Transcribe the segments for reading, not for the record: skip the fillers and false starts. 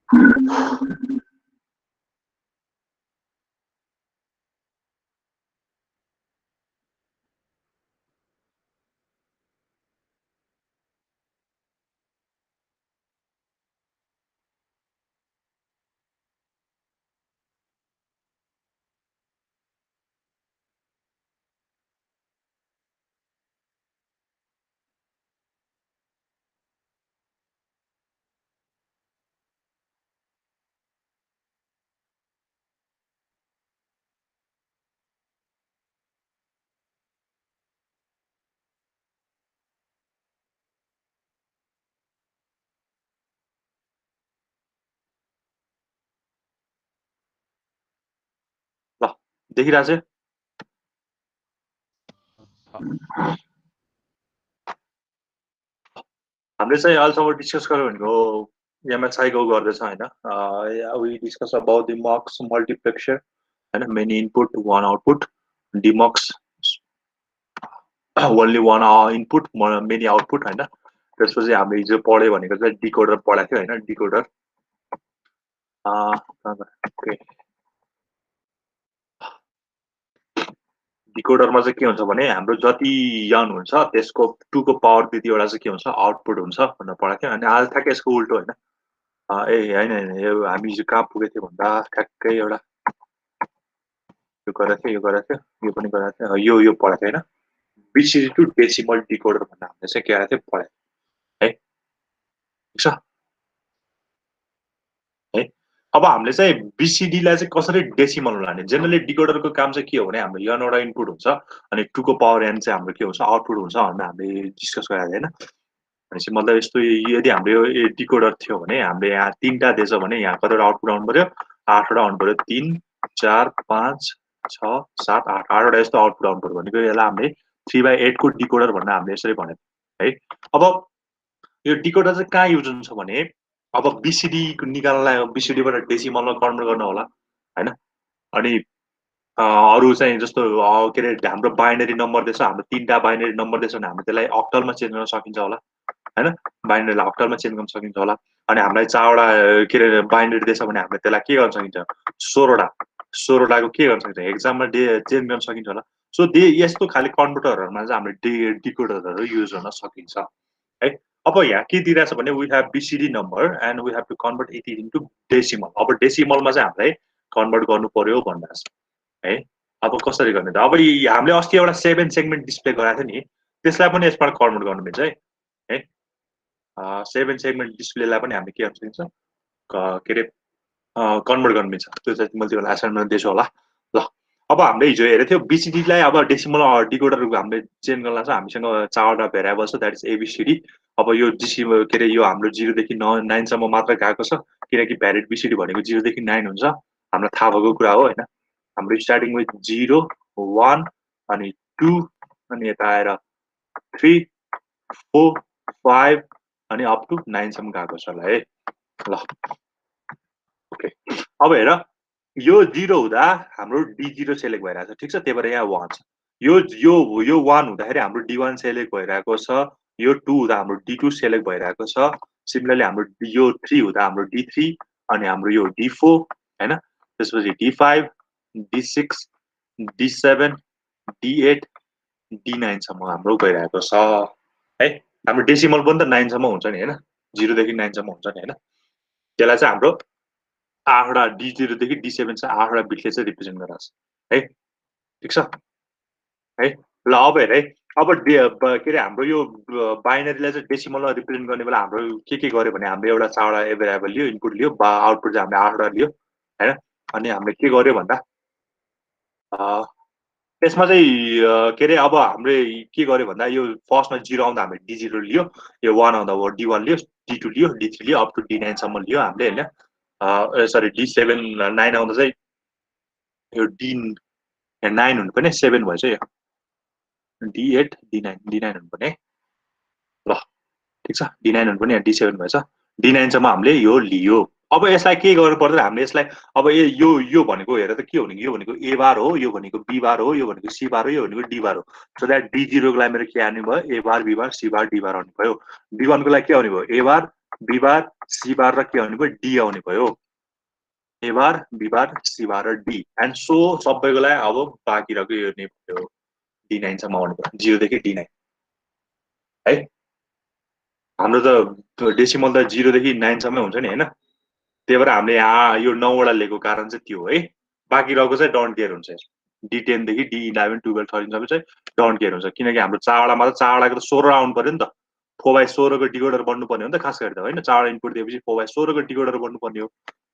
ल देखिरहेछ हामीले चाहिँ अहिलेसम्म डिस्कस गर्यो भनेको एमएसआई को गर्दैछ हैन we discuss about the mux multiplexer हैन many input one output demux only one input many output हैन त्यसपछि हामीले हिजो पढ्यो भनेको चाहिँ डिकोडर पढाएको थियो हैन डिकोडर डिकोडरमा चाहिँ के हुन्छ भने हाम्रो जति यन हुन्छ त्यसको 2 को पावर त्यतिवटा चाहिँ के हुन्छ आउटपुट हुन्छ भनेर पढाएको थियो अनि आज ठ्याक्कै यसको उल्टो हैन ए हैन हैन यो हामी चाहिँ कहाँ पुगेको थियो भन्दा ठ्याक्कै एउटा यो गरेको थियो यो पनि गरेको थियो यो पढाएको थियो हैन बीसीडी टु डेसिमल डिकोडर भन्ने हामीले चाहिँ के गरेको थियो पढाएको है ठीक छ है अब हामीले चाहिँ बीसीडी लाई चाहिँ कसरी डेसिमल लाने जनरली डिकोडरको काम चाहिँ के हो भने हाम्रो यन एउटा इनपुट हुन्छ अनि 2 को पावर n चाहिँ हाम्रो के हुन्छ आउटपुट हुन्छ भनेर हामीले डिस्कस गरेको हैन भनेपछि मतलब यस्तो यदि हाम्रो यो डिकोडर थियो भने हामीले यहाँ 3टा दिएछ भने यहाँ कतिवटा आउटपुट आउनु पर्यो 8वटा आउनु पर्यो 3 4 5 6 7 8 8वटा यस्तो आउटपुट आउनु पर्यो भनेको यसलाई हामीले 3/8 को डिकोडर भनेर हामीले यसरी भनेको है अब यो डिकोडर चाहिँ कहाँ युज हुन्छ भने अब बीसीडी निकाल्नलाई बीसीडी बाट डेसिमलमा कन्भर्ट गर्न होला हैन अनि अरु चाहिँ जस्तो के रे हाम्रो बाइनरी नम्बर दिएछ हाम्रो 3टा बाइनरी नम्बर दिएछ भने हामीले त्यसलाई अक्टलमा चेन्ज गर्न सकिन्छ होला हैन बाइनरीलाई अक्टलमा चेन्ज गर्न सकिन्छ होला अनि हामीलाई 4वटा के रे बाइनरी दिएछ भने हामीले त्यसलाई के गर्न सकिन्छ 16वटाको के गर्न सकिन्छ एक्जाममा चेन्ज गर्न सकिन्छ होला सो यस्तो खाली कन्भर्टरहरुमा चाहिँ हामीले डिकोडरहरु युज गर्न सकिन्छ है अब यहाँ के दिइराछ भने we have BCD number and we have to convert it into decimal अब डेसिमलमा चाहिँ हामीलाई कन्भर्ट गर्नु पर्यो भन्दा है अब कसरी गर्ने त अब हामीले अस्ति एउटा 7 सेगमेन्ट डिस्प्ले गराएको थियो नि त्यसलाई पनि यसबाट कन्भर्ट गर्नु मिल्छ है 7 सेगमेन्ट डिस्प्लेलाई पनि हामीले के गर्न सकिन्छ के रे कन्भर्ट गर्नु मिल्छ त्यो चाहिँ मैले तिमीलाई असाइनमेन्ट दिन्छु होला ल अब हामीले हिजो हेरेको थियो बीसीडी लाई अब डेसिमल डिकोडर हामीले चेन्ज गर्न लाग्छ हामीसँग 4वटा भेरिएबल छ दैट इज एबीसीडी अब यो डेसिमल के रे यो हाम्रो 0 देखि 9 सम्म मात्र गएको छ किनकि भ्यालिड बीसीडी भनेको 0 देखि 9 हुन्छ हामीलाई थाहा भएको कुरा हो हैन हाम्रो स्टार्टिङ विथ 0 1 अनि 2 अनि यता आएर 3 4 5 अनि अप टु 9 सम्म गएको छ ल है ल ओके अब हेर यो 0 हुँदा हाम्रो D0 सेलेक्ट भइरहेको छ ठीक छ त्यही भएर यहाँ 1 छ यो 1 हुँदाखेरि हाम्रो D1 सेलेक्ट भइरहेको छ यो 2 हुँदा हाम्रो D2 सेलेक्ट भइरहेको छ सिमिलरली हाम्रो यो 3 हुँदा हाम्रो D3 अनि हाम्रो यो D4 हैन त्यसपछि D5 D6 D7 D8 D9 सम्म हाम्रो गइरहेको छ है हाम्रो डेसिमल पनि त 9 सम्म हुन्छ नि हैन 0 देखि 9 सम्म हुन्छ नि हैन त्यसलाई चाहिँ हाम्रो 8वटा D0 देखि D7 चाहिँ 8वटा बिटले चाहिँ रिप्रेजेन्ट गराछ है ठीक छ है ल अब हेर है अब के रे हाम्रो यो बाइनरीलाई चाहिँ डेसिमलमा रिप्रेजेन्ट गर्ने बेला हाम्रो के गर्यो भने हामीले एउटा 4वटा भेरिएबल लियो इनपुट लियो आउटपुट चाहिँ हामीले 8वटा लियो हैन अनि हामीले के गर्यो भन्दा त्यसमा चाहिँ के रे अब हामीले के गर्यो भन्दा यो फर्स्टमा 0 आउँदा हामीले D0 लियो यो 1 आउँदा D1 Leo D2 Leo D3 Leo up to D9 सम्म लियो हामीले हैन सरी D7 9 आउँदा चाहिँ यो D9 हुनु पर्ने 7 भएछ यो D8 D9 हुनु पर्ने ल ठीक छ D9 हुनु पर्ने D7 भएछ D9 सम्म हामीले यो लियो अब यसलाई के गर्नु पर्दैन हामीले यसलाई अब यो भनेको हेर त के हो भने यो भनेको A बार हो यो भनेको B बार हो यो भनेको C बार हो यो भनेको D बार हो सो दैट D0 को लागि मेरो के आउने भयो A bar B bar C bar D बार आउने भयो D1 को लागि के आउने भयो A bar B bar C bar र के आउने भयो डी आउने भयो ए बार बी बार सी बार र डी एन्ड सो सबैको लागि अब बाँकी रहेको यो नै भयो D9 सम्म आउनु पर्यो 0 देखि D9 है हाम्रो त डेसिमल त 0 देखि 9 सम्मै हुन्छ नि हैन त्यही भएर हामीले यहाँ यो 9 वटा लिएको कारण चाहिँ त्यो है बाँकी रहेको चाहिँ डोन्ट केयर हुन्छ D10 देखि D11 12 13 सम्म चाहिँ डोन्ट केयर हुन्छ किनकि हाम्रो चारवटामा त चारवटाको त 16 आउनु पर्यो नि त 4/16 को डिकोडर बन्नु पर्ने हो नि त खास गरी त हैन चारवटा इनपुट दिएपछि 4/16 को डिकोडर बन्नु पर्ने हो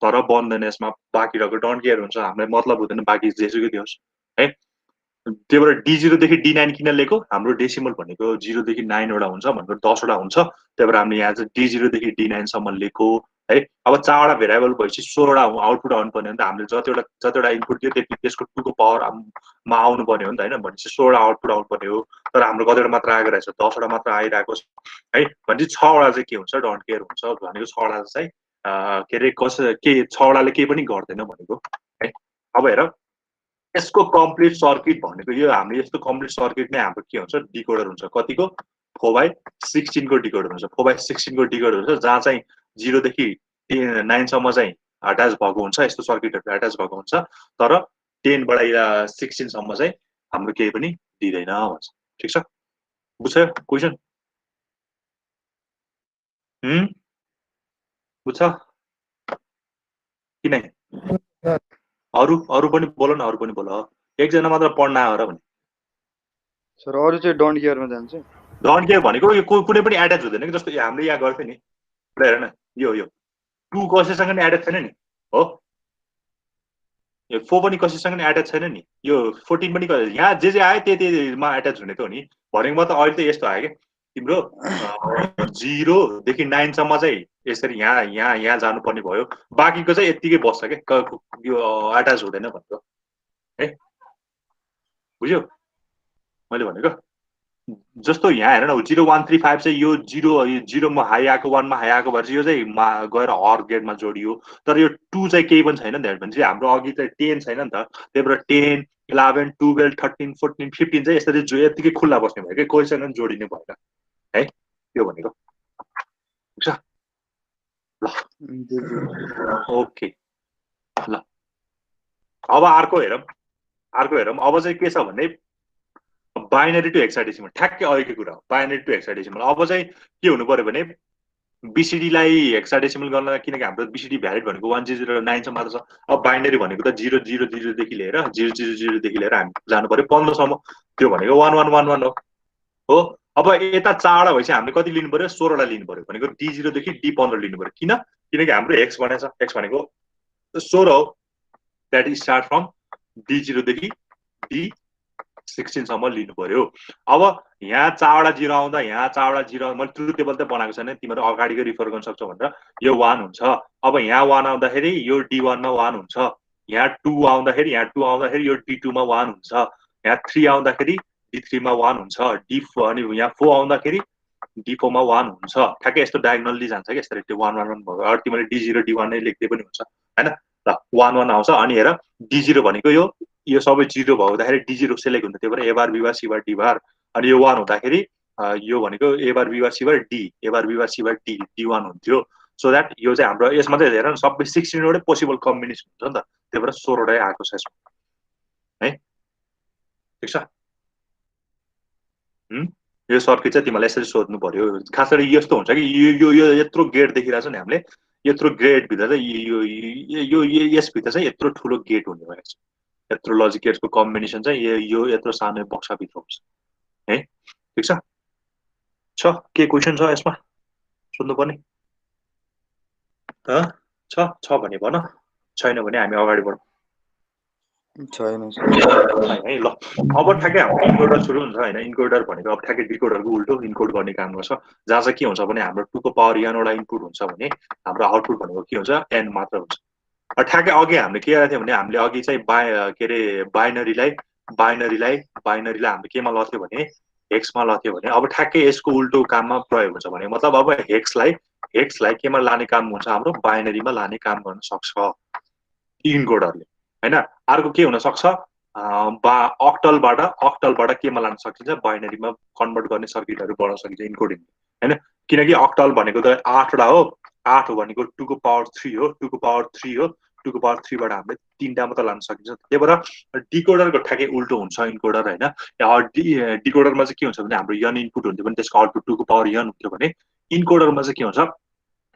तर बन्दैन यसमा बाँकी रहेको डोन्ट केयर हुन्छ हामीलाई मतलब हुँदैन बाँकी जेसुकै दियोस् है त्यही भएर D0 देखि D9 किन लिएको हाम्रो डेसिमल भनेको 0 देखि 9 वटा हुन्छ भनेको 10 वटा हुन्छ त्यही भएर हामीले यहाँ चाहिँ D0 देखि D9 सम्म लिएको है अब चारवटा भेरिएबल भएपछि 16 वटा आउटपुट आउनु पर्ने हो नि त हामीले जतिवटा इनपुट दियो त्यति त्यसको 2 को पावर मा आउनु पर्ने हो नि त हैन भनेपछि 16 वटा आउटपुट आउनु पर्ने हो तर हाम्रो कतिवटा मात्र आएको रहेछ 10 वटा मात्र आइरहेको छ है भनेपछि 6 वटा चाहिँ के हुन्छ डोन्ट केयर हुन्छ भनेको 6 वटा चाहिँ के रे के 6 वटाले केही पनि गर्दैन भनेको है अब हेर यसको कम्प्लिट सर्किट भनेको यो हामीले यस्तो कम्प्लिट सर्किट नै हाम्रो के हुन्छ डिकोडर हुन्छ कतिको 4/16 को डिकोडर हुन्छ 4/16 को डिकोडर हुन्छ जहाँ चाहिँ 0 देखि 9 सम्म चाहिँ अट्याच भएको हुन्छ यस्तो सर्किटहरु अट्याच भएको हुन्छ तर 10 बाट 16 सम्म चाहिँ हाम्रो केही पनि दिदैन भन्छ ठीक छ बुझ्यो क्वेशन बुझ्छ कि नै अरु पनि बोल न अरु पनि बोल एकजना मात्र पढ्न आयो र भने सर अरु चाहिँ डोन्ट केयरमा जान्छ डोन्ट केयर भनेको यो कुनै पनि एट्याच हुँदैन कि जस्तो हामीले यहाँ गर्थ्यो नि हेर न यो 2 कसैसँग नि एट्याच छैन नि हो यो 4 पनि कसैसँग नि एट्याच छैन नि यो 14 पनि यहाँ जे आयो त्यतिमा एट्याच हुने त हो नि भनेको म त अहिले त यस्तो आयो के तिम्रो 0 देखि 9 सम्म चाहिँ यसरी यहाँ जानुपर्ने भयो बाँकीको चाहिँ यतिकै बस्छ के यो एट्याच हुँदैन भनेको है बुझ्यो मैले भनेको जस्तो यहाँ हेर न 0135 चाहिँ यो 0 मा हाई आएको 1 मा हाई आएको भएर यो चाहिँ गएर हर गेटमा जोडियो तर यो 2 चाहिँ केही पनि छैन नि त भनेपछि हाम्रो अघि चाहिँ 10 छैन नि त त्यही भएर 10 11 12 13 14 15 चाहिँ यसरी यतिकै खुल्ला बस्ने भयो कि कोहीसँग जोडिने भएन है त्यो भनेको ठीक छ ल ओके ल अब अर्को हेरौँ अब चाहिँ के छ भने बाइनरी टु हेक्साडेसिमल ठ्याक्कै अघिको कुरा हो बाइनरी टु हेक्साडेसिमल अब चाहिँ के हुनु पर्यो भने बीसीडी लाई हेक्साडेसिमल गर्न किनकि हाम्रो बीसीडी भ्यालिड भनेको 100 र 9 सम्म छ अब बाइनरी भनेको त 000 देखि लिएर 000 देखि लिएर हामी जानु पर्यो 15 सम्म त्यो भनेको 1111 हो अब यता चारवटा भएपछि हामीले कति लिनु पर्यो 16 वटा लिनु पर्यो भनेको D0 देखि D15 लिनु पर्यो किनकि हाम्रो x भनेछ x भनेको 16 हो that is start from D0 देखि D16 सम्म लिनु पर्यो अब यहाँ चारवटा 0 आउँदा यहाँ चारवटा 0 मैले ट्रुथ टेबल त बनाएको छैन तिमीहरु अगाडिको रिफर गर्न सक्छौ भनेर यो 1 हुन्छ अब यहाँ 1 आउँदाखेरि यो D1 मा 1 हुन्छ यहाँ 2 आउँदाखेरि यो D2 मा 1 हुन्छ यहाँ 3 आउँदाखेरि D3 मा 1 हुन्छ D4 अनि यहाँ 4 आउँदाखेरि D4 मा 1 हुन्छ ठ्याक्कै यस्तो डायगोनली जान्छ के यसरी त्यो 1 1 1 भएको अरु तिमीले D0 D1 नै लेख्दै पनि हुन्छ हैन ल 1 1 आउँछ अनि हेर D0 भनेको यो सबै 0 भउँदाखेरि D0 सेलेक्ट हुन्छ त्यही भएर A bar B bar C bar D बार अनि यो 1 हुँदाखेरि यो भनेको A bar B bar C bar D A bar B bar C bar D D1 हुन्थ्यो सो दैट यो चाहिँ हाम्रो यसमा चाहिँ हेर न सबै 16 वटै पोसिबल कम्बिनेसन हुन्छ नि त त्यही भएर 16 वटै आएको छ यसमा है ठीक छ यो सर्किट चाहिँ तिमीलाई यसरी सोध्नु पर्यो खास गरी यस्तो हुन्छ कि यो यत्रो गेट देखिरहेछ नि हामीले यत्रो गेट भित्र चाहिँ यो यसभित्र चाहिँ यत्रो ठुलो गेट हुने भएको छ यत्रो लजिक गेट्सको कम्बिनेसन चाहिँ यो यत्रो सानो बक्साभित्र हुन्छ है ठीक छ के क्वेसन छ यसमा सोध्नु पर्ने छ भने भन छैन भने हामी अगाडि बढौँ छैन है ल अब ठ्याक्कै हाम्रो इन्कोडर सुरु हुन्छ हैन इन्कोडर भनेको अब ठ्याक्कै डिकोडरको उल्टो इन्कोड गर्ने काम गर्छ जहाँ चाहिँ के हुन्छ भने हाम्रो 2 को पावर n वटा इनपुट हुन्छ भने हाम्रो आउटपुट भनेको के हुन्छ n मात्र हुन्छ ठ्याक्कै अघि हामीले के गरेको थियौं भने हामीले अघि चाहिँ के रे बाइनरीलाई हामीले केमा लथ्यो भने हेक्समा लथ्यो भने अब ठ्याक्कै यसको उल्टो काममा प्रयोग हुन्छ भने मतलब अब हेक्सलाई केमा लाने काम हुन्छ हाम्रो बाइनरीमा लाने काम गर्न सक्छ इन्कोडरले हैन अर्को के हुन सक्छ अक्टलबाट केमा लान सकिन्छ बाइनरीमा कन्भर्ट गर्ने सर्किटहरु बनाउन सकिन्छ इन्कोडिङ हैन किनकि अक्टल भनेको त 8 वटा हो 8 भनेको 2 को पावर 3 हो, 2 को पावर 3 हो, 2 को पावर 3 बाट हामीले 3 टा मात्र लान सकिन्छ। त्यही भएर डिकोडरको ठ्याक्कै उल्टो हुन्छ इन्कोडर हैन। डिकोडरमा चाहिँ के हुन्छ भने हाम्रो यन इनपुट हुन्थ्यो भने त्यसको आउटपुट 2 को पावर यन हुन्थ्यो भने इनकोडरमा चाहिँ के हुन्छ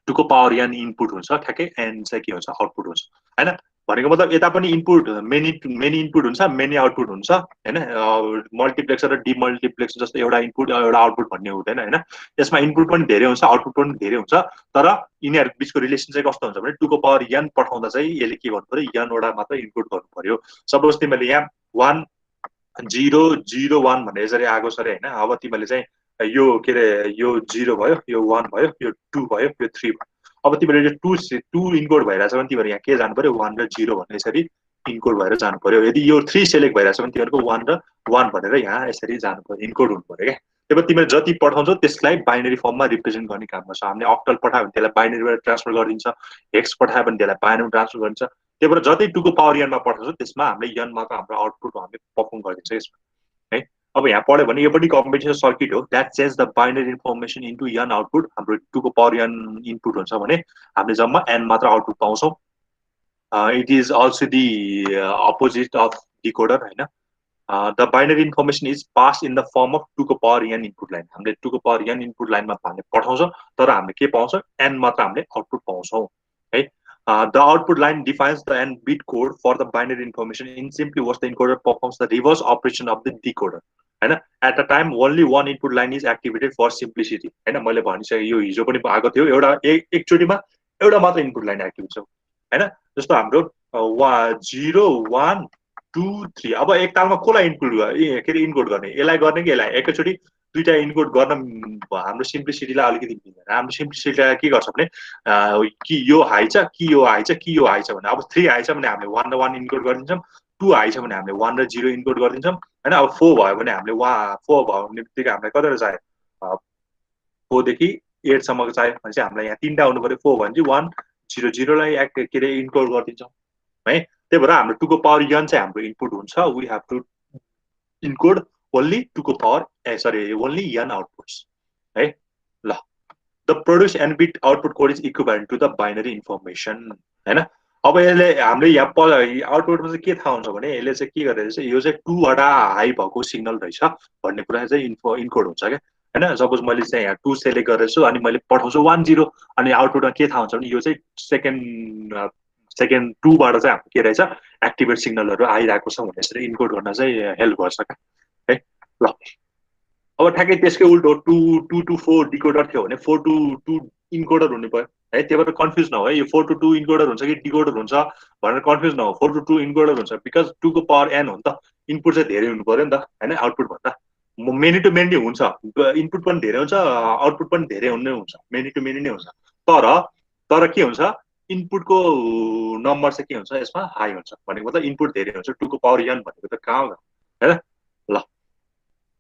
2 को पावर यन इनपुट हुन्छ, ठ्याक्कै एन चाहिँ के हुन्छ आउटपुट हुन्छ हैन। भनेको मतलब यता पनि इनपुट मेनी इनपुट हुन्छ, मेनी आउटपुट हुन्छ हैन। मल्टिप्लेक्सर र डिमल्टिप्लेक्सर जस्तो एउटा इनपुट एउटा आउटपुट भन्ने हुँदैन हैन। यसमा इनपुट पनि धेरै हुन्छ, आउटपुट पनि धेरै हुन्छ, तर यिनीहरु बीचको रिलेसन चाहिँ कस्तो हुन्छ भने 2 को पावर n पठाउँदा चाहिँ यसले के गर्नु पर्यो, n वटा मात्र इनपुट गर्नु पर्यो। सपोज तिमीले यहाँ 1 0 0 1 भनेर यसरी आएको छ रे हैन। अब तिमीले चाहिँ यो के रे यो 0 भयो, यो 1 भयो, यो 2 भयो, यो 3 भयो। अब तिमीले यो 2 इनकोड भइरहेछ भने तिमीहरु यहाँ के जानु पर्यो 1 र 0 भन्ने यसरी इनकोड भएर जानु पर्यो। यदि यो 3 सेलेक्ट भइरहेछ भने तिमीहरुको 1 र 1 भनेर यहाँ यसरी जानु पर्यो, इनकोड हुनु पर्यो के। त्यही भएर तिमीले जति पठाउँछौ त्यसलाई बाइनरी फर्ममा रिप्रेजेन्ट गर्ने काम गर्छ। हामीले अक्टल पठायो भने त्यसलाई बाइनरीबाट ट्रान्सफर गरिदिन्छ, हेक्स पठायो भने त्यसलाई बाइनरी ट्रान्सफर गरिदिन्छ। त्यही भएर जति 2 को पावर n मा पठाउँछौ त्यसमा हामीले n मात्र हाम्रो आउटपुट हामीले परफर्म गरिदिन्छ यसमा है। अब यहाँ पढ्यो भने यो पनि कम्बिनेसन सर्किट हो that change the binary information into n output. हाम्रो 2 को पावर n इनपुट हुन्छ भने हामीले जम्मा n मात्र आउटपुट पाउँछौँ। It is also the opposite of decoder हैन। the binary information is passed in the form of 2 को पावर n इनपुट लाइन। हामीले 2 को पावर n इनपुट लाइनमा हामीले पठाउँछौँ, तर हामीले के पाउँछौँ n मात्र हामीले आउटपुट पाउँछौँ है। The output line defines the n bit code for the binary information. In simply words, the encoder performs the reverse operation of the decoder हैन। At a time only one input line is activated for simplicity हैन। मैले भनिसके यो हिजो पनि आएको थियो, एउटा एकचोटीमा एउटा मात्र इनपुट लाइन एक्टिभ छ हैन। जस्तो हाम्रो 0 1 2 3 अब एकतालमा कसलाई इनपुट के रे इनकोड गर्ने, यसलाई गर्ने कि यसलाई एकैचोटी दुईटा इनकोड गर्न हाम्रो सिम्प्लिसिटीलाई अलिकति मिल्दैन। हाम्रो सिम्प्लिसिटीलाई के गर्छ भने कि यो हाई छ कि यो हाई छ कि यो हाई छ भने अब 3 हाई छ भने हामीले 1 र 1 इनकोड गरिदिन्छौँ, 2 हाई छ भने हामीले 1 र 0 इनकोड गरिदिन्छौँ हैन। अब 4 भयो भने हामीले 4 भयो भने बित्तिकै हामीलाई कतिवटा चाहियो 4 देखि 8 सम्मको चाहियो भने चाहिँ हामीलाई यहाँ तीनटा हुनु पर्यो। 4 भने चाहिँ 1 0 0 लाई के रे इनकोड गरिदिन्छौँ है। त्यही भएर हाम्रो 2 को पावर n चाहिँ हाम्रो इनपुट हुन्छ। We have to encode only 2 को पावर ओन्ली n आउटपुट्स है ल। The produce n bit output code is equivalent to the binary information हैन। अब यसले हामीले यहाँ आउटपुटमा चाहिँ के थाहा हुन्छ भने यसले चाहिँ के गरेछ, यो चाहिँ 2 वटा हाई भएको सिग्नल रहेछ भन्ने कुरा चाहिँ इनकोड हुन्छ क्या हैन। सपोज मैले चाहिँ यहाँ 2 सेलेक्ट गरेको छु अनि मैले पठाउँछु 1 0 अनि आउटपुटमा के थाहा हुन्छ भने यो चाहिँ सेकेन्ड 2 बाट चाहिँ हाम्रो के रहेछ एक्टिभेट सिग्नलहरु आइरहेको छ भनेर यसरी इनकोड गर्न चाहिँ हेल्प गर्छ है ल। अब ठ्याक्कै त्यसकै उल्टो 2 2 to 4 डिकोडर थियो भने 4 to 2 इनकोडर हुनु पर्यो है। त्यही भएर कन्फ्युज नहो है, यो 4 to 2 इनकोडर हुन्छ कि डिकोडर हुन्छ भनेर कन्फ्युज नहो। 4 to 2 इनकोडर हुन्छ बिकज 2 को पावर n हो नि त, इनपुट चाहिँ धेरै हुनु पर्यो नि त हैन। आउटपुट भन्दा मेनी टु मेनी हुन्छ, इनपुट पनि धेरै हुन्छ आउटपुट पनि धेरै हुने हुन्छ, मेनी टु मेनी नै हुन्छ। तर के हुन्छ इनपुटको नम्बर चाहिँ के हुन्छ यसमा हाई हुन्छ भनेको मतलब इनपुट धेरै हुन्छ। 2 को पावर n भनेको त कहाँ हो हैन ल।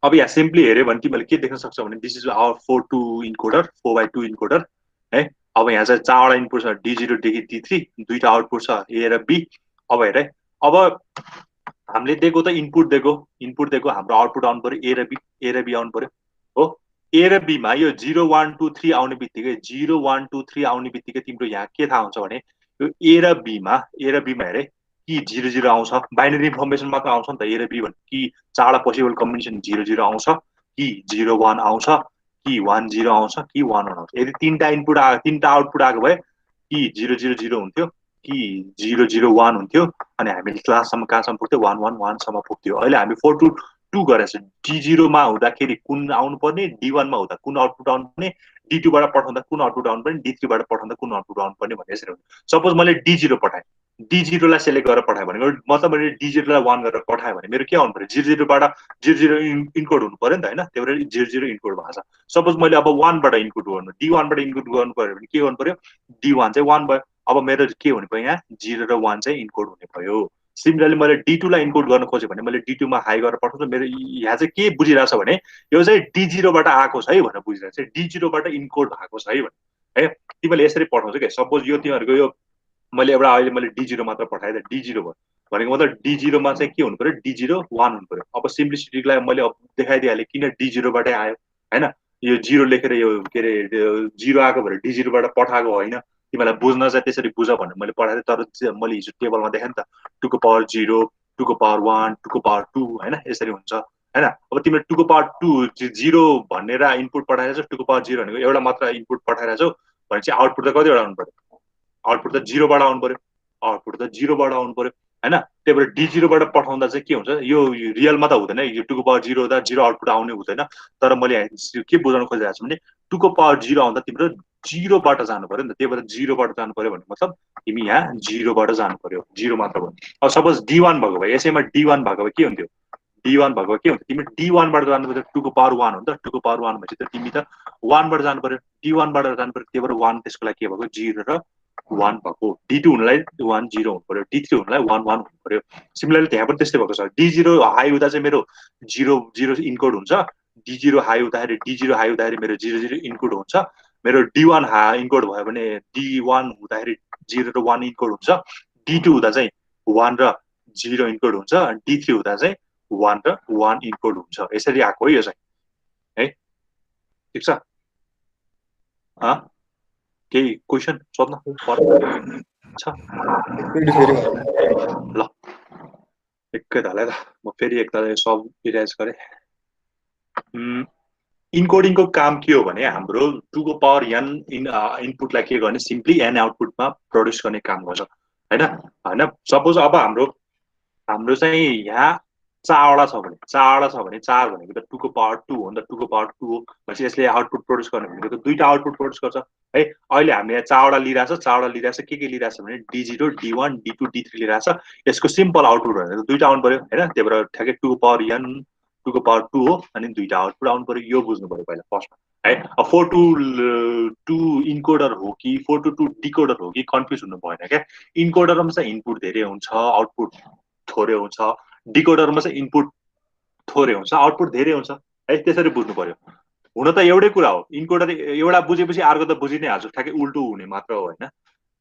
अब यहाँ सिम्पली हेर्यो भने तिमीले के देख्न सक्छौ भने this is our 4 2 encoder 4x2 encoder है। अब यहाँ चाहिँ 4 वटा इनपुट छ D0 देखि D3, दुईटा आउटपुट छ A र B। अब हेर है, अब हामीले दिएको त इनपुट दिएको हाम्रो आउटपुट आउनु पर्यो A र B आउनु पर्यो हो। A र B मा यो 0 1 2 3 आउने बित्तिकै 0 1 2 3 आउने बित्तिकै तिम्रो यहाँ के थाहा हुन्छ भने यो A र B मा हेरे कि 0 0 आउँछ, बाइनरी इन्फर्मेसन मात्र आउँछ नि त A र B भने कि चारवटा पोसिबल कम्बिनेसन 0 0 आउँछ कि 0 1 आउँछ कि 1 0 आउँछ कि 1 1 आउँछ। यदि तीनटा आउटपुट आएको भए कि 0 0 0 हुन्थ्यो कि 0 0 1 हुन्थ्यो अनि हामीले क्लाससम्म कहाँसम्म पुग्थ्यो 1 1 1 सम्म पुग्थ्यो। अहिले हामी 4 2 2 गरेछ। D0 मा हुँदाखेरि कुन आउनु पर्ने, D1 मा हुँदा कुन आउटपुट आउनु पर्ने, D2 बाट पठाउँदा कुन आउटपुट आउनु पर्ने, D3 बाट पठाउँदा कुन आउटपुट आउनु पर्ने भन्ने यसरी हुन्छ। सपोज मैले D0 पठाएँ, D0 लाई सेलेक्ट गरेर पठाएँ भनेको मतलब मैले D0 लाई 1 गरेर पठाएँ भने मेरो के आउनु पर्यो 0 0 बाट 0 0 इनकोड हुनु पर्यो नि त हैन। त्यही भएर 0 0 इनकोड भएको छ। सपोज मैले अब 1 बाट इनपुट गर्नु, D1 बाट इनपुट गर्नु पर्यो भने के गर्नु पर्यो D1 चाहिँ 1 भयो। अब मेरो के हुने भयो यहाँ 0 र 1 चाहिँ इनकोड हुने भयो। सिमिलरली मैले D2 लाई इनकोड गर्न खोजेँ भने मैले D2 मा हाई गरेर पठाउँछु। मेरो यहाँ चाहिँ के बुझिरहेछ भने यो चाहिँ D0 बाट आएको छ है भनेर बुझिरहेछ, D0 बाट इनकोड भएको छ है भने है। तिमीले यसरी पठाउँछ के सपोज यो तिमीहरुको यो मैले एउटा अहिले मैले D0 मात्र पठाएँ त D0 भयो भनेको मतलब D0 मा चाहिँ के हुनु पर्यो D0 1 हुनु पर्यो। अब सिम्प्लिसिटीलाई मैले देखाइदिहालेँ किन D0 बाटै आयो हैन। यो जिरो लेखेर यो के अरे जिरो आएको भएर डी0बाट पठाएको होइन, तिमीलाई बुझ्न चाहिँ त्यसरी बुझ भनेर मैले पठाएको थिएँ। तर मैले हिजो टेबलमा देखाएँ नि त, 2 को पावर 0, 2 को पावर 1, 2 को पावर 2 होइन, यसरी हुन्छ होइन। अब तिमीले 2 को पावर 2 जिरो भनेर इनपुट पठाइरहेको छौ, 2 को पावर 0 भनेको एउटा मात्र इनपुट पठाइरहेको छौ भनेपछि आउटपुट त कतिवटा आउनु पर्यो? आउटपुट त जिरोबाट आउनु पर्यो, आउटपुट त जिरोबाट आउनु पर्यो होइन। त्यही भएर डी0बाट पठाउँदा चाहिँ के हुन्छ, यो रियलमा त हुँदैन, यो 2 को पावर 0 हुँदा जिरो आउटपुट आउने हुँदैन। तर मैले के बुझाउन खोजिरहेको छु भने 2 को पावर 0 आउँदा तिम्रो जिरोबाट जानु पर्यो नि त। त्यही भएर जिरोबाट जानु पर्यो भने मतलब तिमी यहाँ जिरोबाट जानु पर्यो, जिरो मात्र भयो। अब सपोज D1 भएको भए, यसैमा D1 भएको भए के हुन्थ्यो? D1 भएको के हुन्छ, तिमी D1बाट जानु पर्यो, 2 को पावर 1 हो नि त, 2 को पावर 1 भनेपछि त तिमी त 1बाट जानु पर्यो, D1बाट जानु पर्यो। त्यही भएर 1 त्यसको लागि के भएको, 0 र 1 भएको। D2 हुनलाई 1 0 हुनु पर्यो, D3 हुनलाई 1 1 हुनु पर्यो। सिमिलरली त्यहाँ पनि त्यस्तै भएको छ। D0 हाई हुँदा चाहिँ मेरो 0 0 इन्कोड हुन्छ, D0 हाई हुँदाखेरि मेरो 0 0 इन्कोड हुन्छ। मेरो D1 इन्कोड भयो भने D1 हुँदाखेरि 0 र 1 इन्कोड हुन्छ, D2 हुँदा चाहिँ 1 र 0 इन्कोड हुन्छ, D3 हुँदा चाहिँ 1 र 1 इन्कोड हुन्छ। यसरी आएको हो यो चाहिँ है, ठिक छ। केही क्वेसन सोध्न छ? ल एकै तालै त म फेरि एकताल सब इरेज गरेँ। इन्कोडिङको काम के हो भने हाम्रो 2 को पावर n इनपुटलाई के गर्ने, सिम्पली n आउटपुटमा प्रड्युस गर्ने काम गर्छ होइन होइन। सपोज अब हाम्रो चाहिँ यहाँ चारवटा छ भने 4 भनेको त 2 को पावर 2 हो नि त, 2 को पावर 2 हो भनेपछि यसले आउटपुट प्रड्युस गर्ने भनेको त दुईटा आउटपुट प्रड्युस गर्छ है। अहिले हामीले यहाँ चारवटा लिइरहेछ, के लिइरहेछ भने D0 D1 D2 D3 लिइरहेछ। यसको सिम्पल आउटपुट भनेको दुईटा आउनु पर्यो होइन। त्यही भएर ठ्याक्कै 2 को पावर 2 हो अनि दुईटा आउटपुट आउनु पर्यो, यो बुझ्नु पर्यो पहिला फर्स्टमा है। अब 4 to 2 इन्कोडर हो कि 4 to 2 डिकोडर हो कि कन्फ्युज हुनु भएन क्या। इन्कोडरमा चाहिँ इनपुट धेरै हुन्छ, आउटपुट थोरै हुन्छ। डिकोडरमा चाहिँ इनपुट थोरै हुन्छ, आउटपुट धेरै हुन्छ है, त्यसरी बुझ्नु पर्यो। हुन त एउटै कुरा हो, इन्कोडर एउटा बुझेपछि अर्को त बुझि नै हाल्छु, ठ्याक्कै उल्टो हुने मात्र हो होइन।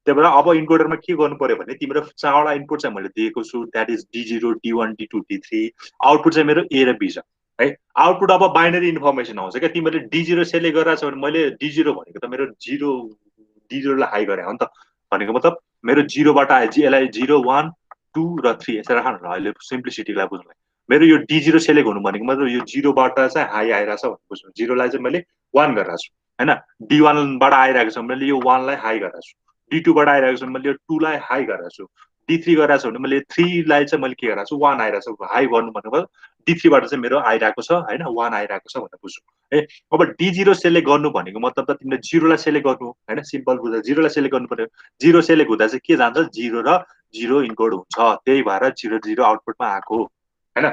त्यही भएर अब इन्कोडरमा के गर्नु पर्यो भने तिम्रो चारवटा इनपुट चाहिँ मैले दिएको छु, that is D0 D1 D2 D3। Output चाहिँ मेरो A र B छ है। आउटपुट अब बाइनरी इन्फर्मेसन आउँछ क्या। तिमीले D0 सेलेक्ट गरिरहेको छ भने मैले D0 भनेको त मेरो D0 लाई हाई गरे हो नि त, भनेको मतलब मेरो 0बाट आयो, यसलाई 0 1 2 र 3 यसरी राख्नु होला अहिले सिम्प्लिसिटीलाई बुझ्नुलाई। मेरो यो D0 सेलेक्ट हुनु भनेको मतलब यो 0बाट चाहिँ हाई आइरहेछ भनेर बुझ्नु, 0लाई चाहिँ मैले 1 गरिरहेको छु होइन। D1बाट आइरहेको छ मैले यो 1 लाई हाई गरिरहेको छु, D2बाट आइरहेको छ मैले यो 2 लाई हाई गरिरहेको छु, D3 गरिरहेको छ भने मैले 3 लाई चाहिँ मैले के गरिरहेको छु, 1 आइरहेको छ। हाई गर्नु भनेको D3बाट चाहिँ मेरो आइरहेको छ होइन, 1 आइरहेको छ भनेर बुझ्नु है। अब D0 सेलेक्ट गर्नु भनेको मतलब त तिमीले 0 लाई सेलेक्ट गर्नु होइन, सिम्पल बुझ्दा 0 लाई सेलेक्ट गर्नु पर्यो। 0 सेलेक्ट हुँदा चाहिँ के जान्छ, 0 र 0 इन्कोड हुन्छ, त्यही भएर 0 0 आउटपुटमा आएको होइन।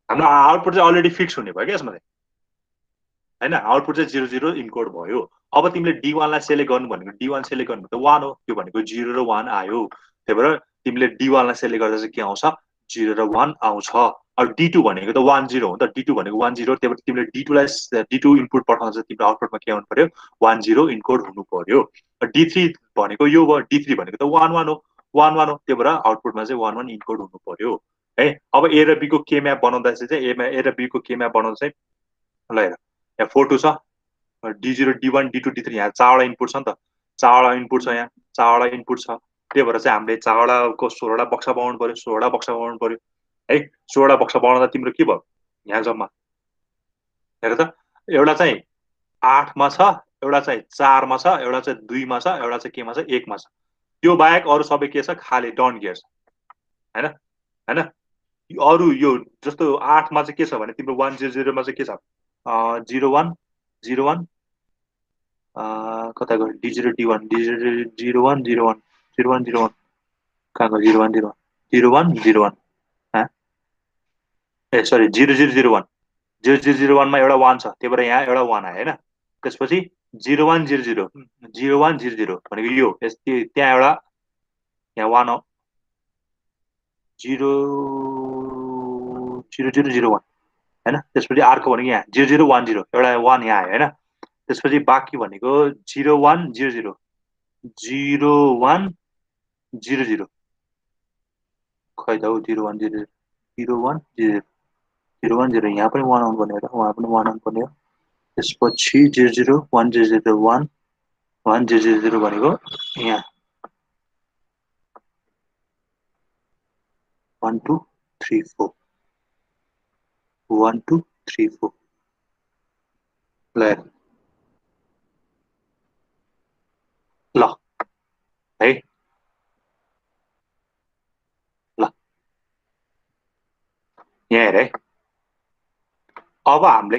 हाम्रो आउटपुट चाहिँ अलरेडी फिक्स हुने भयो क्या यसमा होइन, आउटपुट चाहिँ 0 0 इन्कोड भयो। अब तिमीले D1 लाई सेलेक्ट गर्नु भनेको D1 सेलेक्ट गर्नु त 1 हो, त्यो भनेको 0 र 1 आयो। त्यही भएर तिमीले D1 लाई सेलेक्ट गर्दा चाहिँ के आउँछ, 0 र 1 आउँछ। अब D2 भनेको त 1 0 हो नि त, D2 भनेको 1 0, त्यही भएर तिमीले D2 इनपुट पठाउँदा तिम्रो आउटपुटमा के आउनु पर्यो, 1 0 इन्कोड हुनु पर्यो। D3 भनेको यो भयो, D3 भनेको त 1 1 हो, 1 1 हो, त्यही भएर आउटपुटमा चाहिँ 1 1 इन्कोड हुनु पर्यो है। अब A र B को के म्याप बनाउँदा चाहिँ A र B को के म्याप बनाउँदा चाहिँ ल हेर, यहाँ 4 2 छ, D0 D1 D2 D3, यहाँ चारवटा इनपुट छ नि त, चारवटा इनपुट छ, यहाँ चारवटा इनपुट छ। त्यही भएर चाहिँ हामीले चारवटाको 16वटा बक्सा बनाउनु पर्यो, 16वटा बक्सा बनाउनु पर्यो है। 16वटा बक्सा बनाउँदा तिम्रो के भयो, यहाँ जम्मा हेर त, एउटा चाहिँ 8 मा छ, एउटा चाहिँ 4 मा छ, एउटा चाहिँ 2 मा छ, एउटा चाहिँ केमा छ, 1 मा छ। त्यो बाहेक अरू सबै के छ, खाली डोन्ट केयर छ होइन होइन। अरू यो जस्तो 8 मा चाहिँ के छ भने तिम्रो 1 0 0 मा चाहिँ के छ, 0 1 0 1 कता गयो, D0 D1 D0 0 1 0 1 0 1 0 1 कहाँ गयो, 0 1 0 1 0 1 0 1 ए सरी 0 0 0 1 0 0 0 1 मा एउटा 1 छ, त्यही भएर यहाँ एउटा 1 आयो होइन। त्यसपछि 0 1 0 0 0 1 0 0 भनेको यो त्यहाँ एउटा यहाँ 1 हो, 0 0 0 0 1 होइन। त्यसपछि अर्को भनेको यहाँ 0 0 1 0 एउटा 1 यहाँ आयो होइन। त्यसपछि बाँकी भनेको 0 1 0 0 0 1 0 0 खै त हौ, 0 1 0 0 1 0 0 1 0, यहाँ पनि 1 आउनु पर्ने हो, उहाँ पनि 1 आउनु पर्ने हो। त्यसपछि 00 1001 1000 भनेको यहाँ 1 2 3 4 1 2 3 4 ल ल है ल यहाँ हेर है अब हामीले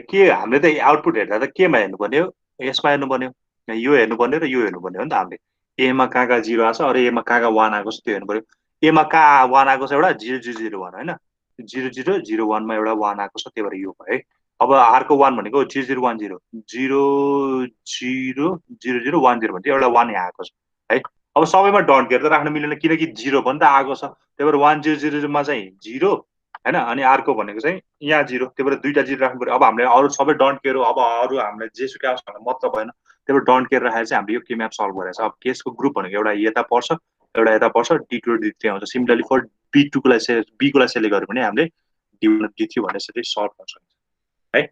त आउटपुट हेर्दा त केमा हेर्नुपर्ने हो यसमा हेर्नुपर्ने हो यो हेर्नुपर्ने र यो हेर्नुपर्ने हो नि त हामीले एमा कहाँ जिरो आएको छ अरू एमा कहाँ वान आएको छ त्यो हेर्नु पर्यो एमा कहाँ वान आएको छ एउटा 0001 होइन 0001 मा एउटा वान आएको छ त्यही भएर यो भयो है अब अर्को वान भनेको 0010 000010 भने एउटा वान यहाँ आएको छ है अब सबैमा डट गरेर राख्न मिलेन किनकि जिरो पनि त आएको छ त्यही भएर 1000 चाहिँ जिरो होइन अनि अर्को भनेको चाहिँ यहाँ जिरो त्यही भएर दुईटा जिरो राख्नु पर्यो अब हामीले अरू सबै डन्ट केयर अब अरू हामीले जेसुकै आओस् भनेर मतलब भएन त्यही भएर डन्ट केयर राखेर चाहिँ हामीले यो के म्याप सल्भ गरेछ अब केसको ग्रुप भनेको एउटा यता पर्छ एउटा यता पर्छ D2 र D3 आउँछ सिमिलरली फर B2 को लागि B को लागि सेलेक्ट गर्यो भने हामीले D1 र D3 भनेर यसरी सल्भ गर्न सकिन्छ है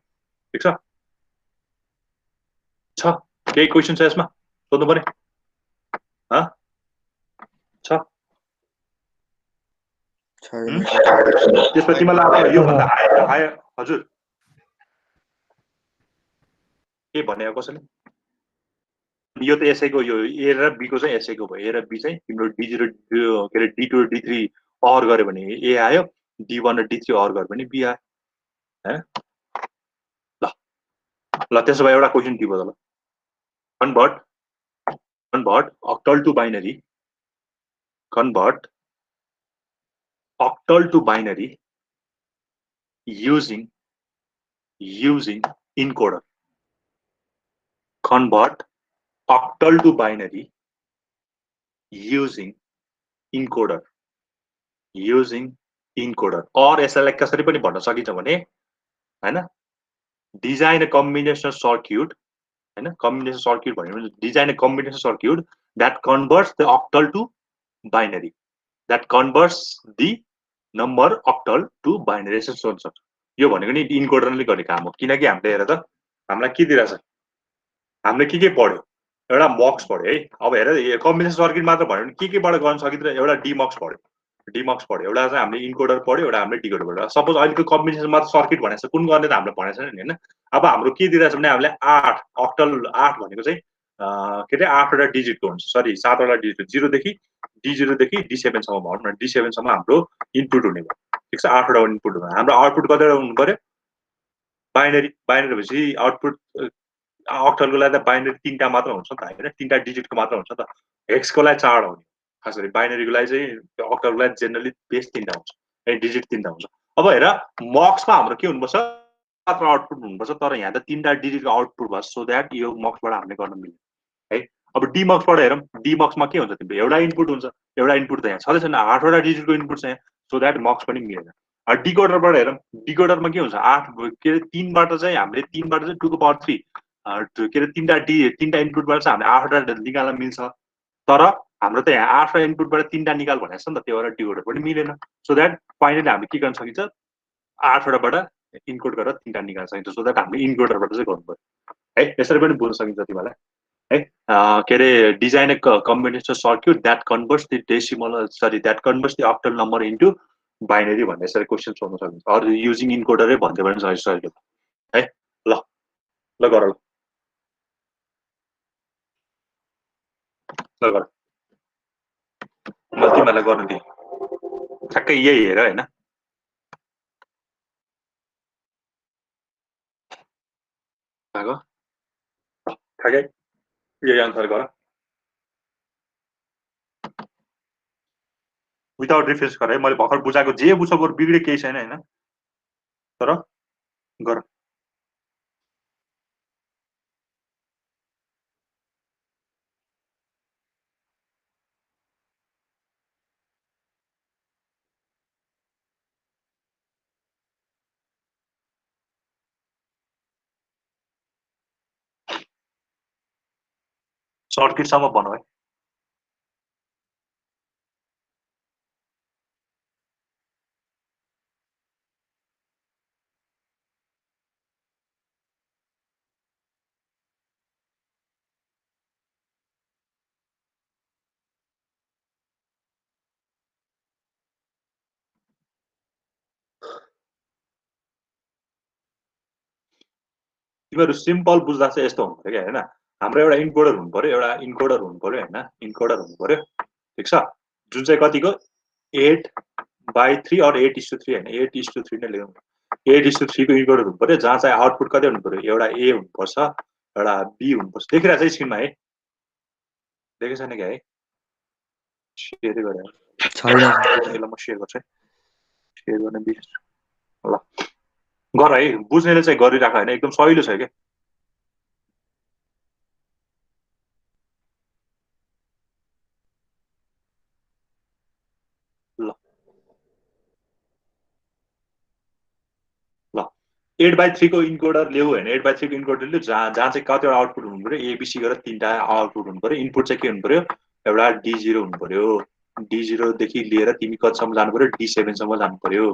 ठिक छ छ केही क्वेसन छ यसमा सोध्नु पर्ने छ त्यसमा तिमीलाई यो भन्दा आयो हजुर के भने कसैले यो त एसआईको यो ए र बीको चाहिँ एसआईको भयो ए र बी चाहिँ तिम्रो D0 के अरे D2 र D3 अर गर्यो भने ए आयो D1 र D3 अर गर्यो भने बी आयो हैन ल ल त्यसो भए एउटा क्वेसन दिएको ल convert octal to binary convert octal to binary using encoder convert octal to binary using encoder or यसलाई कसरी पनि भन्न सकिन्छ भने हैन डिजाइन अ कम्बिनेसन सर्क्युट हैन कम्बिनेसन सर्क्युट भन्यो भने design a combination circuit that converts the octal to binary that converts the number octal to binary यसो सोध्न सक्छ यो भनेको नि इन्कोडरले गर्ने काम हो किनकि हामीले हेर त हामीलाई के दिइरहेछ हामीले के पढ्यो एउटा मक्स पढ्यो है अब हेर कम्बिनेसन सर्किट मात्र भन्यो भने केबाट गर्न सकिन्छ एउटा डिमक्स पढ्यो एउटा चाहिँ हामीले इन्कोडर पढ्यो एउटा हामीले डिकोडर पढ्यो सपोज अहिलेको कम्बिनेसन मात्र सर्किट भनेको छ कुन गर्ने त हामीले भनेको छैन नि होइन अब हाम्रो के दिइरहेछ भने हामीले 8 अक्टल 8 भनेको चाहिँ के अरे 8वटा डिजिटको हुन्छ सरी 7वटा डिजिट 0 देखि D0 देखि D7 सम्म भनौँ न D7 सम्म हाम्रो इनपुट हुने भयो ठिक छ 8वटा इनपुट हुने हाम्रो आउटपुट कतिवटा हुनु पर्यो बाइनरी भएपछि आउटपुट अक्टलको लागि त बाइनरी 3टा मात्र हुन्छ नि त हैन 3टा डिजिटको मात्र हुन्छ त हेक्सको लागि 4 आउने खास गरी बाइनरीको लागि चाहिँ अक्टलको लागि जेनरली बेस 3टा हुन्छ ए डिजिट 3टा हुन्छ अब हेर मक्समा हाम्रो के हुनुपर्छ मात्र आउटपुट हुनुपर्छ तर यहाँ त 3टा डिजिटको आउटपुट भयो सो दैट यो मक्सबाट हामीले गर्न मिल्यो है अब डीमक्सबाट हेरौँ डीमक्समा के हुन्छ तिम्रो एउटा इनपुट हुन्छ एउटा इनपुट त यहाँ छँदै छैन 8वटा डिजिटको इनपुट छ यहाँ सो दैट मक्स पनि मिलेन डिकोडरबाट हेरौँ डिकोडरमा के हुन्छ 8 के अरे 3बाट चाहिँ हामीले 3बाट चाहिँ 2 को पावर 3 के अरे 3टा इनपुटबाट चाहिँ हामीले 8वटा निकाल्न मिल्छ तर हाम्रो त यहाँ 8वटा इनपुटबाट 3टा निकाल भनेको छ नि त त्यो भएर डिकोडर पनि मिलेन सो दैट फाइनली हामीले के गर्न सकिन्छ 8वटाबाट इनकोड गरेर 3टा निकाल्न सकिन्छ सो दैट हामीले इनकोडरबाट चाहिँ गर्नु पर्यो है यसरी पनि बुझ्न सकिन्छ तिमीलाई है के अरे design combination circuit that converts the decimal sorry that converts the octal number into binary भन्ने यसरी क्वेसन सोध्न सकिन्छ अरू युजिङ इनकोडरै भन्दै पनि सजिलो है ल ल गर ल गर ल तिमीहरूलाई गर्नु दिएँ ठ्याक्कै यही हेर होइन ठ्याक्कै यही आन्सर गर विदाउट रिफ्रेस गर है मैले भर्खर बुझाएको जे बुझ्छ बरु बिग्रे केही छैन होइन तर गर सर्किटसम्म भनौँ है तिमीहरू सिम्पल बुझ्दा चाहिँ यस्तो हुनु पर्यो क्या होइन हाम्रो एउटा इन्कोडर हुनु पर्यो एउटा इन्कोडर हुनु पर्यो होइन इन्कोडर हुनु पर्यो ठिक छ जुन चाहिँ कतिको 8/3 अर 8:3 होइन 8:3 नै लेखौँ 8:3 को इन्कोडर हुनु पर्यो जहाँ चाहिँ आउटपुट कति हुनु पर्यो एउटा ए हुनुपर्छ एउटा बी हुनुपर्छ देखिरहेको छ स्क्रिनमा है देखेको छैन क्या है सेयर गरेँ छैन सर। यसलाई म सेयर गर्छु है सेयर गर्ने बिर्स ल गर है बुझ्नेले चाहिँ गरिराख होइन एकदम सहिलो छ क्या ल ल 8/3 को इन्कोडर ल्याऊ होइन 8/3 को इन्कोडर ल्याऊ जहाँ जहाँ चाहिँ कतिवटा आउटपुट हुनु पऱ्यो एबिसी गरेर 3टा आउटपुट हुनु पऱ्यो इनपुट चाहिँ के हुनु पऱ्यो एउटा D0 हुनु पऱ्यो D0 देखि लिएर तिमी कतिसम्म जानु पऱ्यो D7 सम्म जानु पऱ्यो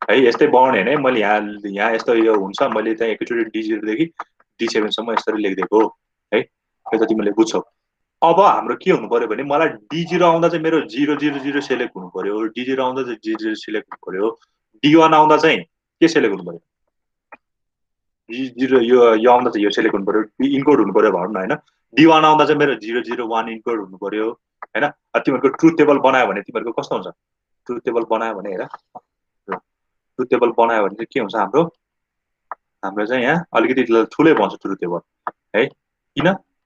है यस्तै बनाउने होइन है मैले यहाँ यहाँ यस्तो यो हुन्छ मैले त्यहाँ एकैचोटि D0 देखि D7 सम्म यसरी लेखिदिएको है यो त तिमीले बुझ्छौ अब हाम्रो के हुनु पर्यो भने मलाई D0 आउँदा चाहिँ मेरो 000 सेलेक्ट हुनु पर्यो D0 आउँदा चाहिँ 00 सेलेक्ट हुनु पर्यो D1 आउँदा चाहिँ के सेलेक्ट हुनु पर्यो जिरो यो आउँदा चाहिँ यो सेलेक्ट हुनु पर्यो इन्कोड हुनु पर्यो भनौँ न होइन D1 आउँदा चाहिँ मेरो 001 इन्कोड हुनु पर्यो होइन तिमीहरूको ट्रुथ टेबल बनायो भने तिमीहरूको कस्तो हुन्छ ट्रुथ टेबल बनायो भने हेर ट्रुथ टेबल बनायो भने चाहिँ के हुन्छ हाम्रो हाम्रो चाहिँ यहाँ अलिकति ठुलै बन्छ ट्रुथ टेबल है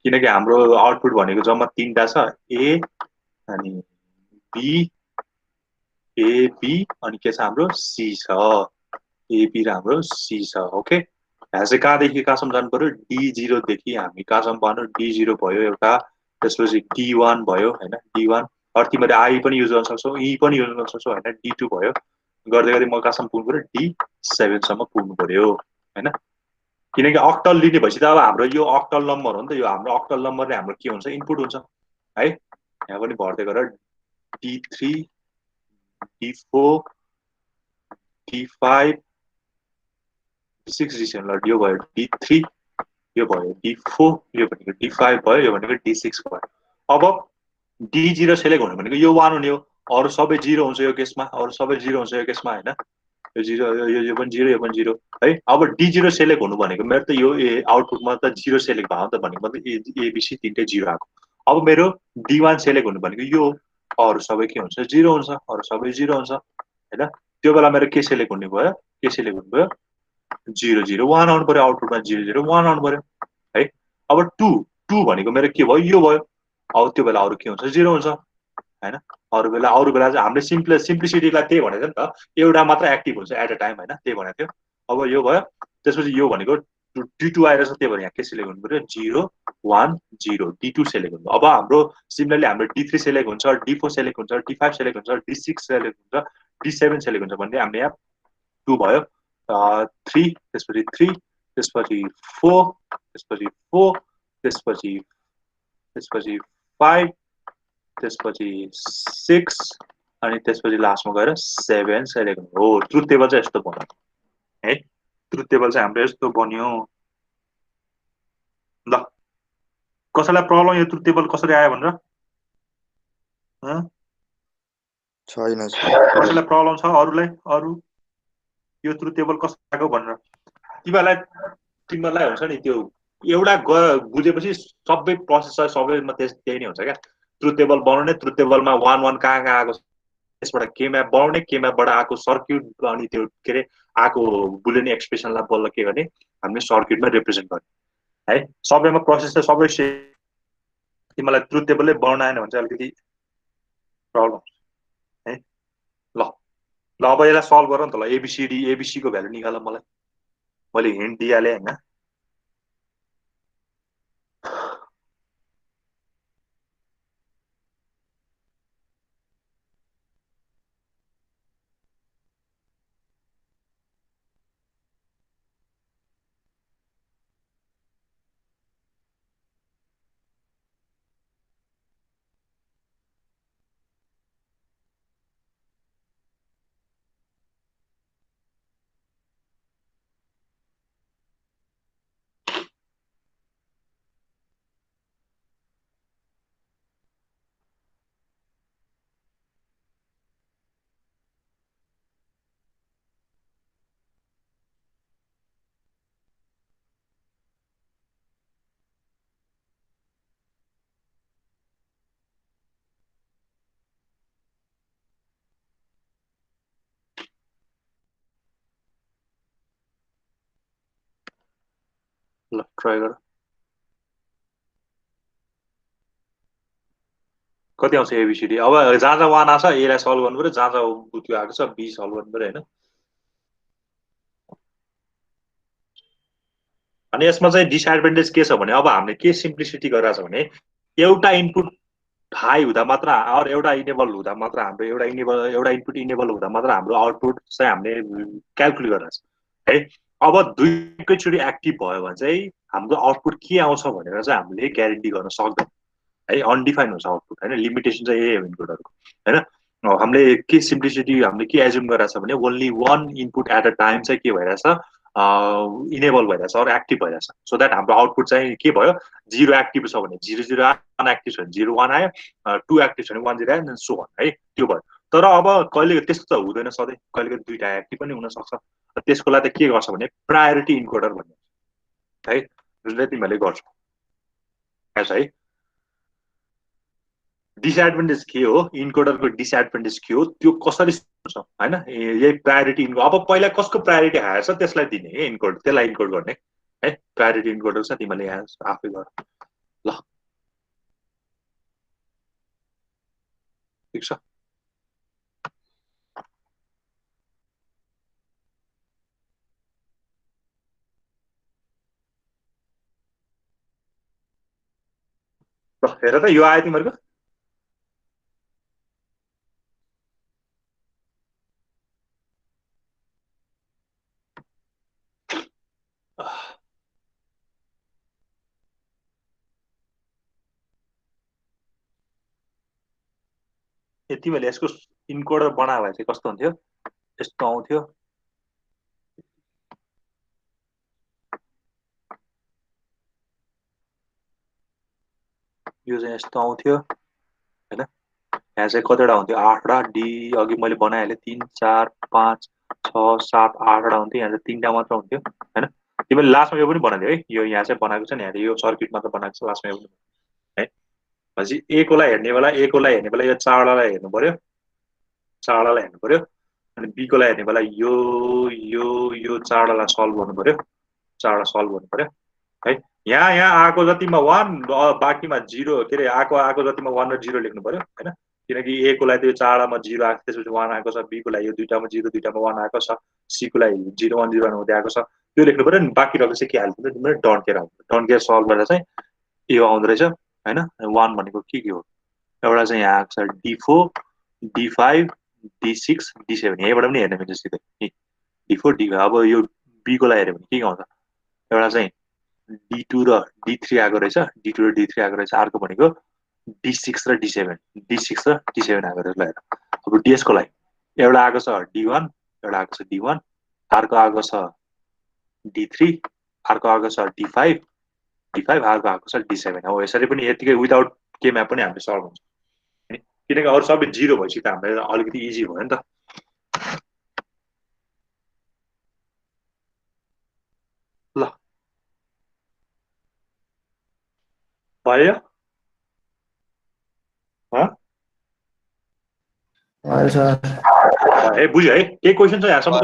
किनकि हाम्रो आउटपुट भनेको जम्मा 3टा छ ए अनि बी एबी अनि के छ हाम्रो सी छ एबी र हाम्रो सी छ ओके यहाँ चाहिँ कहाँदेखि कहाँसम्म जानु पर्यो D0 देखि हामी कहाँसम्म भन्नु D0 भयो एउटा त्यसपछि D1 भयो होइन D1 अरू तिमीले आई पनि युज गर्न सक्छौ ई पनि युज गर्न सक्छौ होइन D2 भयो गर्दै गर्दै म कहाँसम्म पुग्नु पर्यो D7 सम्म पुग्नु पर्यो होइन किनकि अक्टल लिने भएपछि त अब हाम्रो यो अक्टल नम्बर हो नि त यो हाम्रो अक्टल नम्बरले हाम्रो के हुन्छ इनपुट हुन्छ है यहाँ पनि भर्दै गरेर D3 D4 D5 6 डिसिजन ल यो भयो D3 यो भयो D4 यो भनेको D5 भयो यो भनेको D6 भयो अब D0 सेलेक्ट हुनु भनेको यो 1 हुने हो अरू सबै 0 हुन्छ यो केसमा अरू सबै 0 हुन्छ यो केसमा होइन यो 0 यो पनि 0 यो पनि 0 है अब D0 सेलेक्ट हुनु भनेको मेरो त यो आउटपुटमा त 0 सेलेक्ट भयो त भनेको मतलब एबिसी 3टै 0 आएको अब मेरो D1 सेलेक्ट हुनु भनेको यो अरू सबै के हुन्छ 0 हुन्छ अरू सबै 0 हुन्छ होइन त्यो बेला मेरो के सेलेक्ट हुने भयो के सेलेक्ट हुनु भयो 001 आउनु पर्यो आउटपुटमा 001 आउनु पर्यो है अब 2 भनेको मेरो के भयो यो भयो अब त्यो बेला अरू के हुन्छ 0 हुन्छ होइन अरू बेला चाहिँ हामीले सिम्प्लिसिटीलाई त्यही भनेको नि त एउटा मात्र एक्टिभ हुन्छ एट अ टाइम होइन त्यही भनेको थियो अब यो भयो त्यसपछि यो भनेको D2 आएर छ त्यही भएर यहाँ के सेलेक्ट हुनु पर्यो 010 D2 सेलेक्ट हुन्छ अब हाम्रो सिमिलरली हाम्रो D3 सेलेक्ट हुन्छ D4 सेलेक्ट हुन्छ D5 सेलेक्ट हुन्छ D6 सेलेक्ट हुन्छ D7 सेलेक्ट हुन्छ भने हामीले यहाँ 2 भयो 3 त्यसपछि 3 त्यसपछि 4 त्यसपछि 4 त्यसपछि त्यसपछि 5 त्यसपछि 6 अनि त्यसपछि लास्टमा गएर 7 सेलेक्ट हो ट्रुथ टेबल चाहिँ यस्तो बन्यो है ट्रुथ टेबल चाहिँ हाम्रो यस्तो बन्यो ल कसैलाई प्रब्लम यो ट्रुथ टेबल कसरी आयो भनेर छैन सर। कसैलाई प्रब्लम छ अरूलाई अरू यो ट्रुथ टेबल कसरी आएको भनेर तिमीहरूलाई हुन्छ नि त्यो एउटा बुझेपछि सबै प्रोसेस सबैमा त्यही नै हुन्छ क्या ट्रुथ टेबल बनाउने ट्रुथ टेबलमा 1 कहाँ कहाँ आएको त्यसबाट के म्याप बनाउने के म्यापबाट आएको सर्क्युट अनि त्यो के अरे आएको बुलियन एक्सप्रेसनलाई बल्ल के गर्ने हामीले सर्क्युटमा रिप्रेजेन्ट गर्ने है सबैमा प्रोसेस चाहिँ सबै तिमीलाई ट्रुथ टेबलले बनाएन भने चाहिँ अलिकति प्रब्लम है ल ल अब यसलाई सल्भ गर नि त ल एबिसीको भ्यालु निकाल मलाई मैले हिन्ट दिइहालेँ होइन ल ट्राई गर कति आउँछ एबिसिडी अब जहाँ जहाँ 1 आछ ए लाई सल्भ गर्नु पर्यो जहाँ जहाँ त्यो आएको छ बी सल्भ गर्नु पर्यो हैन अनि यसमा चाहिँ डिसएडभान्टेज के छ भने अब हामीले के सिम्प्लिसिटी गरिरहेछ भने एउटा इनपुट हाई हुँदा मात्र अर एउटा इनेबल हुँदा मात्र हाम्रो एउटा इनपुट इनेबल हुँदा मात्र हाम्रो आउटपुट चाहिँ हामीले क्याल्कुलेट गरिरहेछ है अब दुईचोटि एक्टिभ भयो भने चाहिँ हाम्रो आउटपुट के आउँछ भनेर चाहिँ हामीले ग्यारेन्टी गर्न सक्दैन है अनडिफाइन हुन्छ आउटपुट होइन लिमिटेसन चाहिँ यही हो इनपुटहरूको होइन हामीले के सिम्प्लिसिटी हामीले के एज्युम गरिरहेछ भने only one input at a time चाहिँ के भइरहेछ इनेबल भइरहेछ अरू एक्टिभ भइरहेछ सो द्याट हाम्रो आउटपुट चाहिँ के भयो 0 एक्टिभ छ भने 0 1 एक्टिभ छ भने 0 1 आयो 2 एक्टिभ छ भने 1 0 आयो सो है त्यो भयो तर अब कहिले त्यस्तो त हुँदैन सधैँ कहिले दुईटा एक्टिभ पनि हुनसक्छ त्यसको लागि त के गर्छ भने प्रायोरिटी इन्कोडर भन्ने है जुन चाहिँ तिमीहरूले गर्छौ है डिसएडभान्टेज के हो इन्कोडरको डिसएडभान्टेज के हो त्यो कसरी सोच्छ होइन यही प्रायोरिटी अब पहिला कसको प्रायोरिटी हायर छ त्यसलाई दिने है इन्कोड त्यसलाई इन्कोड गर्ने है प्रायोरिटी इन्कोडर छ तिमीले यहाँ आफै गर ल ठिक छ ल हेर त यो आयो तिमीहरूको तिमीहरूले यसको इन्कोडर बनायो भने चाहिँ कस्तो हुन्थ्यो यस्तो आउँथ्यो यो चाहिँ यस्तो आउँथ्यो हैन यहाँ चाहिँ कतिवटा हुन्थ्यो 8वटा डी अघि मैले बनाइहालेँ 3 4 5 6 7 8वटा हुन्थ्यो यहाँ चाहिँ 3टा मात्र हुन्थ्यो हैन तिमीले लास्टमा यो पनि बनाइदियो है यो यहाँ चाहिँ बनाएको छ नि यहाँ यो सर्किट मात्र बनाएको छ लास्टमा यो पनि है भनेपछि ए को लाई हेर्ने बेला यो 4वटालाई हेर्नु पर्यो 4वटालाई हेर्नु पर्यो अनि बी को लाई हेर्ने बेला यो 4वटालाई सल्भ गर्नु पर्यो 4वटा सल्भ गर्नु पर्यो है यहाँ आएको जतिमा 1 बाँकीमा 0 के अरे आएको जतिमा 1 र 0 लेख्नु पर्यो हैन किनकि ए को लागि त्यो 4वटामा 0 आएको त्यसपछि 1 आएको छ बी को लागि यो दुईटामा 0 दुईटामा 1 आएको छ सी को लागि 0 1 0 हुँदै आएको छ त्यो लेख्नु पर्यो नि बाँकी रहेको चाहिँ के हाल्नु तिमीले डन्ट केयर हाल्नु डन्ट केयर सल्भ गरेर चाहिँ यो आउँदो रहेछ हैन 1 भनेको के हो एउटा चाहिँ यहाँ आएको छ D4 D5 D6 D7 यहीँबाट पनि हेर्न मिल्छ सिधै D4 D5 अब यो बी को लागि हेर्यो भने के आउँछ एउटा चाहिँ D2 र D3 आएको रहेछ D2 र D3 आएको रहेछ अर्को भनेको D6 र D7 आएको रहेछ ल अब DS को लागि एउटा आएको छ D1 एउटा आएको छ D1 अर्को आएको छ D3 अर्को आएको छ D5 अर्को आएको छ D7 हो यसरी पनि यतिकै विदाउट के म्याप पनि हामीले सल्भ हुन्छ किनकि अरू सबै 0 भएपछि त हामीलाई अलिकति इजी भयो नि त ल भयो ए बुझ्यो है के क्वेसन छ यहाँसम्म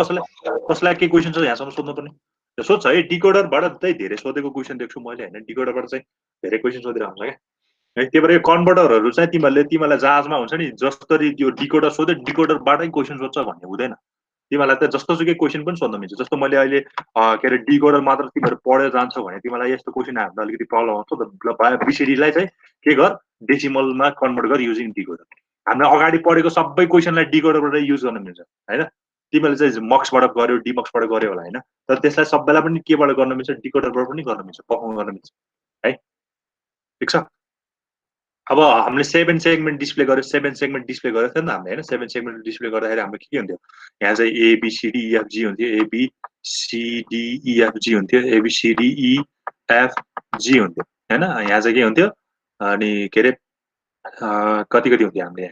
कसलाई के क्वेसन छ यहाँसम्म सोध्नु पर्ने सोध्छ है डिकोडरबाट चाहिँ धेरै सोधेको क्वेसन देख्छु मैले होइन डिकोडरबाट चाहिँ धेरै क्वेसन सोधिरहन्छ क्या है त्यही भएर यो कन्भर्टरहरू चाहिँ तिमीलाई जहाजमा हुन्छ नि जसरी त्यो डिकोडर सोध्यो डिकोडरबाटै क्वेसन सोध्छ भन्ने हुँदैन तिमीलाई त जस्तोसुकै क्वेसन पनि सोध्न मिल्छ जस्तो मैले अहिले के अरे डिकोडर मात्र तिमीहरू पढेर जान्छौ भने तिमीलाई यस्तो क्वेसन आएर अलिकति प्रब्लम आउँछ बिसिडीलाई चाहिँ के गर डेसिमलमा कन्भर्ट गर युजिङ डिकोडर हामीले अगाडि पढेको सबै क्वेसनलाई डिकोडरबाट युज गर्न मिल्छ होइन तिमीले चाहिँ मक्सबाट गर्यो डिमक्सबाट गर्यो होला होइन तर त्यसलाई सबैलाई पनि केबाट गर्न मिल्छ डिकोडरबाट पनि गर्न मिल्छ पर्फर्म गर्न मिल्छ है ठिक छ अब हामीले 7 सेगमेन्ट डिस्प्ले गर्यो 7 सेगमेन्ट डिस्प्ले गरेको थियो नि त हामीले होइन 7 सेगमेन्ट डिस्प्ले गर्दाखेरि हाम्रो के हुन्थ्यो यहाँ चाहिँ ABCDEFG हुन्थ्यो ABCDEFG हुन्थ्यो ABCDEFG हुन्थ्यो होइन यहाँ चाहिँ के हुन्थ्यो अनि के अरे कति हुन्थ्यो हामीले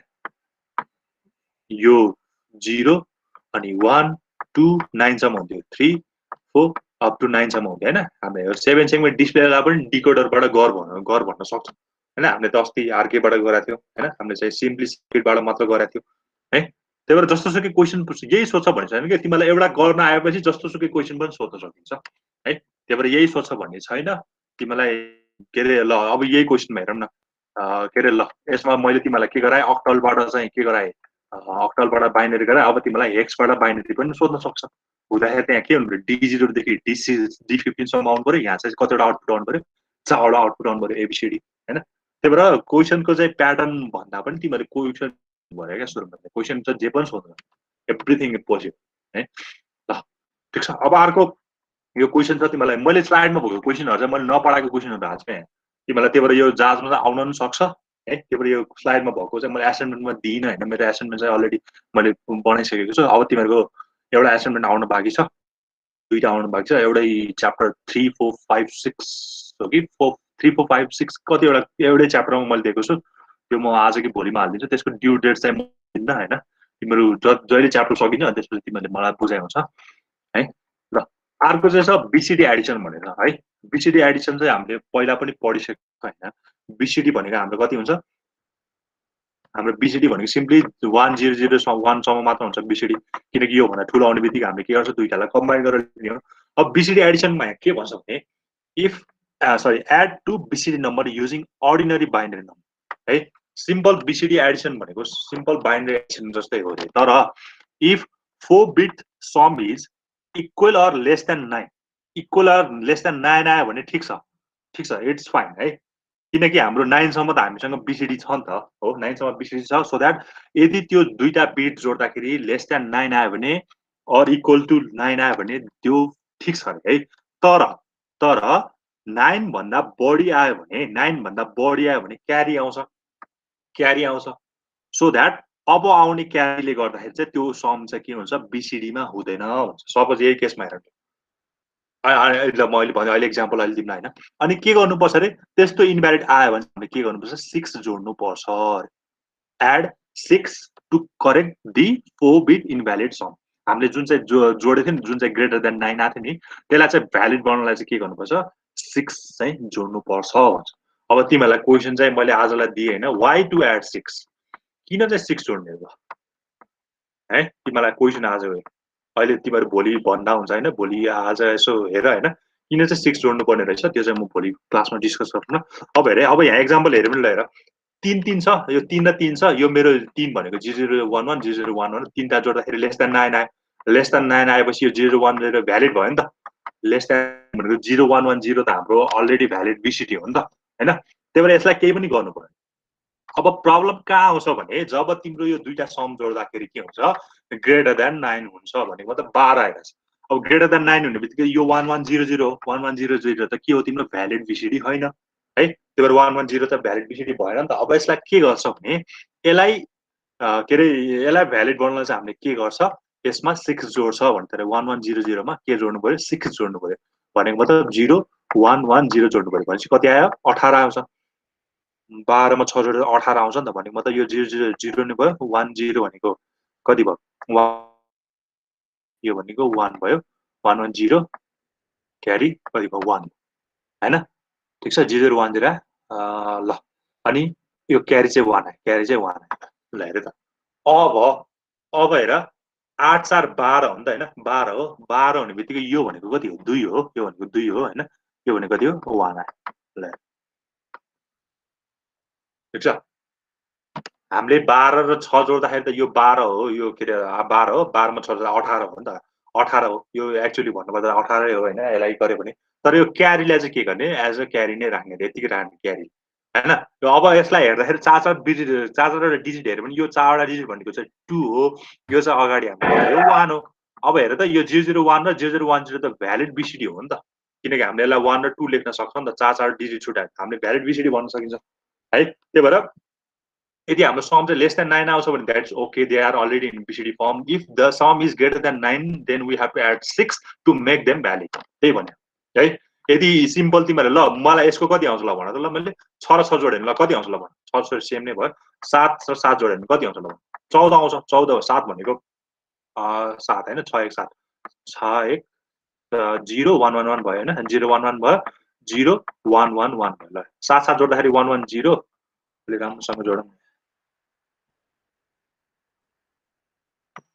यो 0 अनि 1 2 9 सम्म हुन्थ्यो 3 4 अप टु 9 सम्म हुन्थ्यो होइन हामीले 7 सेगमेन्ट डिस्प्लेलाई पनि डिकोडरबाट गर भन्न सक्छौँ होइन हामीले त अस्ति आरकेबाट गरेको थियो होइन हामीले चाहिँ सिम्पली सर्किटबाट मात्र गरेको थियो है त्यही भएर जस्तोसुकै क्वेसन यही सोध्छ भनिन्छ कि तिमीलाई एउटा गर्न आएपछि जस्तोसुकै क्वेसन पनि सोध्न सकिन्छ है त्यही भएर यही सोच भन्ने छैन तिमीलाई के अरे ल अब यही क्वेसनमा हेरौँ न के अरे ल यसमा मैले तिमीलाई के गराएँ अक्टलबाट चाहिँ के गराएँ अक्टलबाट बाइनरी गराएँ अब तिमीलाई हेक्सबाट बाइनरी पनि सोध्न सक्छ हुँदाखेरि त्यहाँ के हुनु पऱ्यो D0देखि D15सम्म आउनु पऱ्यो यहाँ चाहिँ कतिवटा आउटपुट आउनु पऱ्यो 4वटा आउटपुट आउनु पऱ्यो एबिसिडी होइन त्यही भएर क्वेसनको चाहिँ प्याटर्न भन्दा पनि तिमीहरूले क्वेसन भयो क्या सुरुमा क्वेसन चाहिँ जे पनि सोध्नु एभ्रिथिङ इज पोसिबल है ल ठिक छ अब अर्को यो क्वेसन छ तिमीलाई मैले स्लाइडमा भएको क्वेसनहरू चाहिँ मैले नपढाएको क्वेसनहरू हाल्छु यहाँ तिमीलाई त्यही भएर यो जाँचमा चाहिँ आउन पनि सक्छ है त्यही भएर यो स्लाइडमा भएको चाहिँ मैले एसाइनमेन्टमा दिइनँ होइन मेरो एसाइनमेन्ट चाहिँ अलरेडी मैले बनाइसकेको छु अब तिमीहरूको एउटा एसाइनमेन्ट आउनु बाँकी छ दुईवटा आउनु बाँकी छ एउटै च्याप्टर 3, 4, 5, 6 हो कि 3, 4, 5, 6 कतिवटा एउटै च्याप्टरमा मैले दिएको छु त्यो म आज कि भोलिमा हालिदिन्छु त्यसको ड्यु डेट चाहिँ म दिन्न होइन तिमीहरू जहिले च्याप्टर सकिन्छ त्यसपछि तिमीहरूले मलाई बुझाइन्छ है ल अर्को चाहिँ छ बिसिडी एडिसन भनेर है बिसिडी एडिसन चाहिँ हामीले पहिला पनि पढिसकेको होइन बिसिडी भनेको हाम्रो कति हुन्छ हाम्रो बिसिडी भनेको सिम्पली 100 1सम्म मात्र हुन्छ बिसिडी किनकि यो भन्दा ठुलो आउने बित्तिकै हामीले के गर्छ दुईटालाई कम्बाइन गरेर लिने हो अब बिसिडी एडिसनमा के भन्छ भने if sorry add to BCD number using ordinary binary number है सिम्पल बिसिडी एडिसन भनेको सिम्पल बाइनरी एडिसन जस्तै हो तर if 4 bit sum is equal or less than 9 equal or less than 9 आयो भने ठिक छ इट्स फाइन है किनकि हाम्रो 9 सम्म त हामीसँग बिसिडी छ नि त हो 9 सम्म बिसिडी छ सो द्याट यदि त्यो दुईटा बिट जोड्दाखेरि लेस देन 9 आयो भने अर इक्वल टु 9 आयो भने त्यो ठिक छ है तर 9 भन्दा बढी आयो भने क्यारी आउँछ सो द्याट अब आउने क्यारीले गर्दाखेरि चाहिँ त्यो सम चाहिँ के हुन्छ बिसिडीमा हुँदैन भन्छ सपोज यही केसमा हेर ल मैले भने अहिले एक्जाम्पल अहिले दिनु होइन अनि के गर्नुपर्छ अरे त्यस्तो इनभ्यालिड आयो भने हामीले के गर्नुपर्छ 6 जोड्नुपर्छ add 6 to correct the 4 bit invalid sum हामीले जुन चाहिँ जोडेको थियो नि जुन चाहिँ ग्रेटर देन 9 आएको थियो नि त्यसलाई चाहिँ भ्यालिड बनाउनलाई चाहिँ के गर्नुपर्छ 6 चाहिँ जोड्नुपर्छ भन्छ अब तिमीहरूलाई क्वेसन चाहिँ मैले आजलाई दिएँ होइन वाइ टु एड 6 किन चाहिँ 6 जोड्ने हो है तिमीलाई क्वेसन आज हो अहिले तिमीहरू भोलि भन्दा हुन्छ होइन भोलि आज यसो हेर होइन किन चाहिँ 6 जोड्नु पर्ने रहेछ त्यो चाहिँ म भोलि क्लासमा डिस्कस गरौँ न अब हेरेँ अब यहाँ एक्जाम्पल हेऱ्यो भने लिएर 3 छ यो 3 र 3 छ यो मेरो 3 भनेको 0011 0011 तीनटा जोड्दाखेरि लेस देन 9 आयो लेस देन 9 आएपछि यो 0010 भ्यालिड भयो नि त लेस देन भनेको 0110 त हाम्रो अलरेडी भ्यालिड बिसिडी हो नि त होइन त्यही भएर यसलाई केही पनि गर्नु पर्यो अब प्रब्लम कहाँ आउँछ भने जब तिम्रो यो दुईटा सम जोड्दाखेरि के हुन्छ ग्रेटर देन 9 हुन्छ भनेको मतलब 12 आएको छ अब ग्रेटर देन 9 हुने बित्तिकै यो 1100 हो 1100 त के हो तिम्रो भ्यालिड बिसिडी होइन है त्यही भएर 110 त भ्यालिड बिसिडी भएन नि त अब यसलाई के गर्छ भने यसलाई के अरे यसलाई भ्यालिड बनाउन चाहिँ हामीले के गर्छ यसमा 6 जोड्छ भन्दाखेरि 1100 मा के जोड्नु पर्यो 6 जोड्नु पर्यो भनेको मतलब 0110 जोड्नु पर्यो भनेपछि कति आयो 18 आउँछ 12 मा 6 जोडेर 18 आउँछ नि त भनेको मतलब यो 00 नै भयो 10 भनेको कति भयो यो भनेको 1 भयो 110 क्यारी कति भयो 1 हैन ठीक छ 0010 ल अनि यो क्यारी चाहिँ 1 आयो क्यारी चाहिँ 1 आयो ल हेर त अब हेर 8 4 12 हो नि त हैन 12 हो 12 हुने बित्तिकै यो भनेको कति हो 2 हो यो भनेको 2 हो हैन यो भनेको कति हो 1 आयो ल ठीक छ हामीले 12 र 6 जोड्दाखेरि त यो 12 हो यो के अरे 12 हो 12 मा 6 जोड्दा 18 हो नि त 18 हो यो एक्चुअली भन्नुपर्दा 18 हो हैन यसलाई गर्यो भने तर यो क्यारीलाई चाहिँ के गर्ने एज अ क्यारी नै राख्ने यतिकै राख्ने क्यारी हैन अब यसलाई हेर्दाखेरि चारवटा डिजिट हेर्यो भने यो चारवटा डिजिट भनेको चाहिँ 2 हो यो चाहिँ अगाडि हाम्रो 1 हो अब हेर त यो 001 र 0010 त भ्यालिड बिसिडी हो नि त किनकि हामीले यसलाई 1 र 2 लेख्न सक्छौं नि त चार डिजिट छुटाएर हामीले भ्यालिड बिसिडी भन्न सकिन्छ है त्यही भएर यदि हाम्रो सम चाहिँ लेस देन 9 आउँछ भने that's okay they are already in BCD form if the sum is greater than 9 then we have to add 6 to make them valid त्यही भन्यो है यदि सिम्पल तिमीहरू ल मलाई यसको कति आउँछ ल भन त ल मैले 6 र 6 जोडेँ ल कति आउँछ ल भन 6 सेम नै भयो 7 र 7 जोडेँ कति आउँछ ल भन 14 आउँछ 14 7 भनेको 7 हैन 6 1 7 6 1 0 1 1 1 भयो हैन 0 1 1 भयो 0 1 1 1 भयो ल 7 7 जोड्दाखेरि 1 1 0 ले राम्रोसँग जोडौँ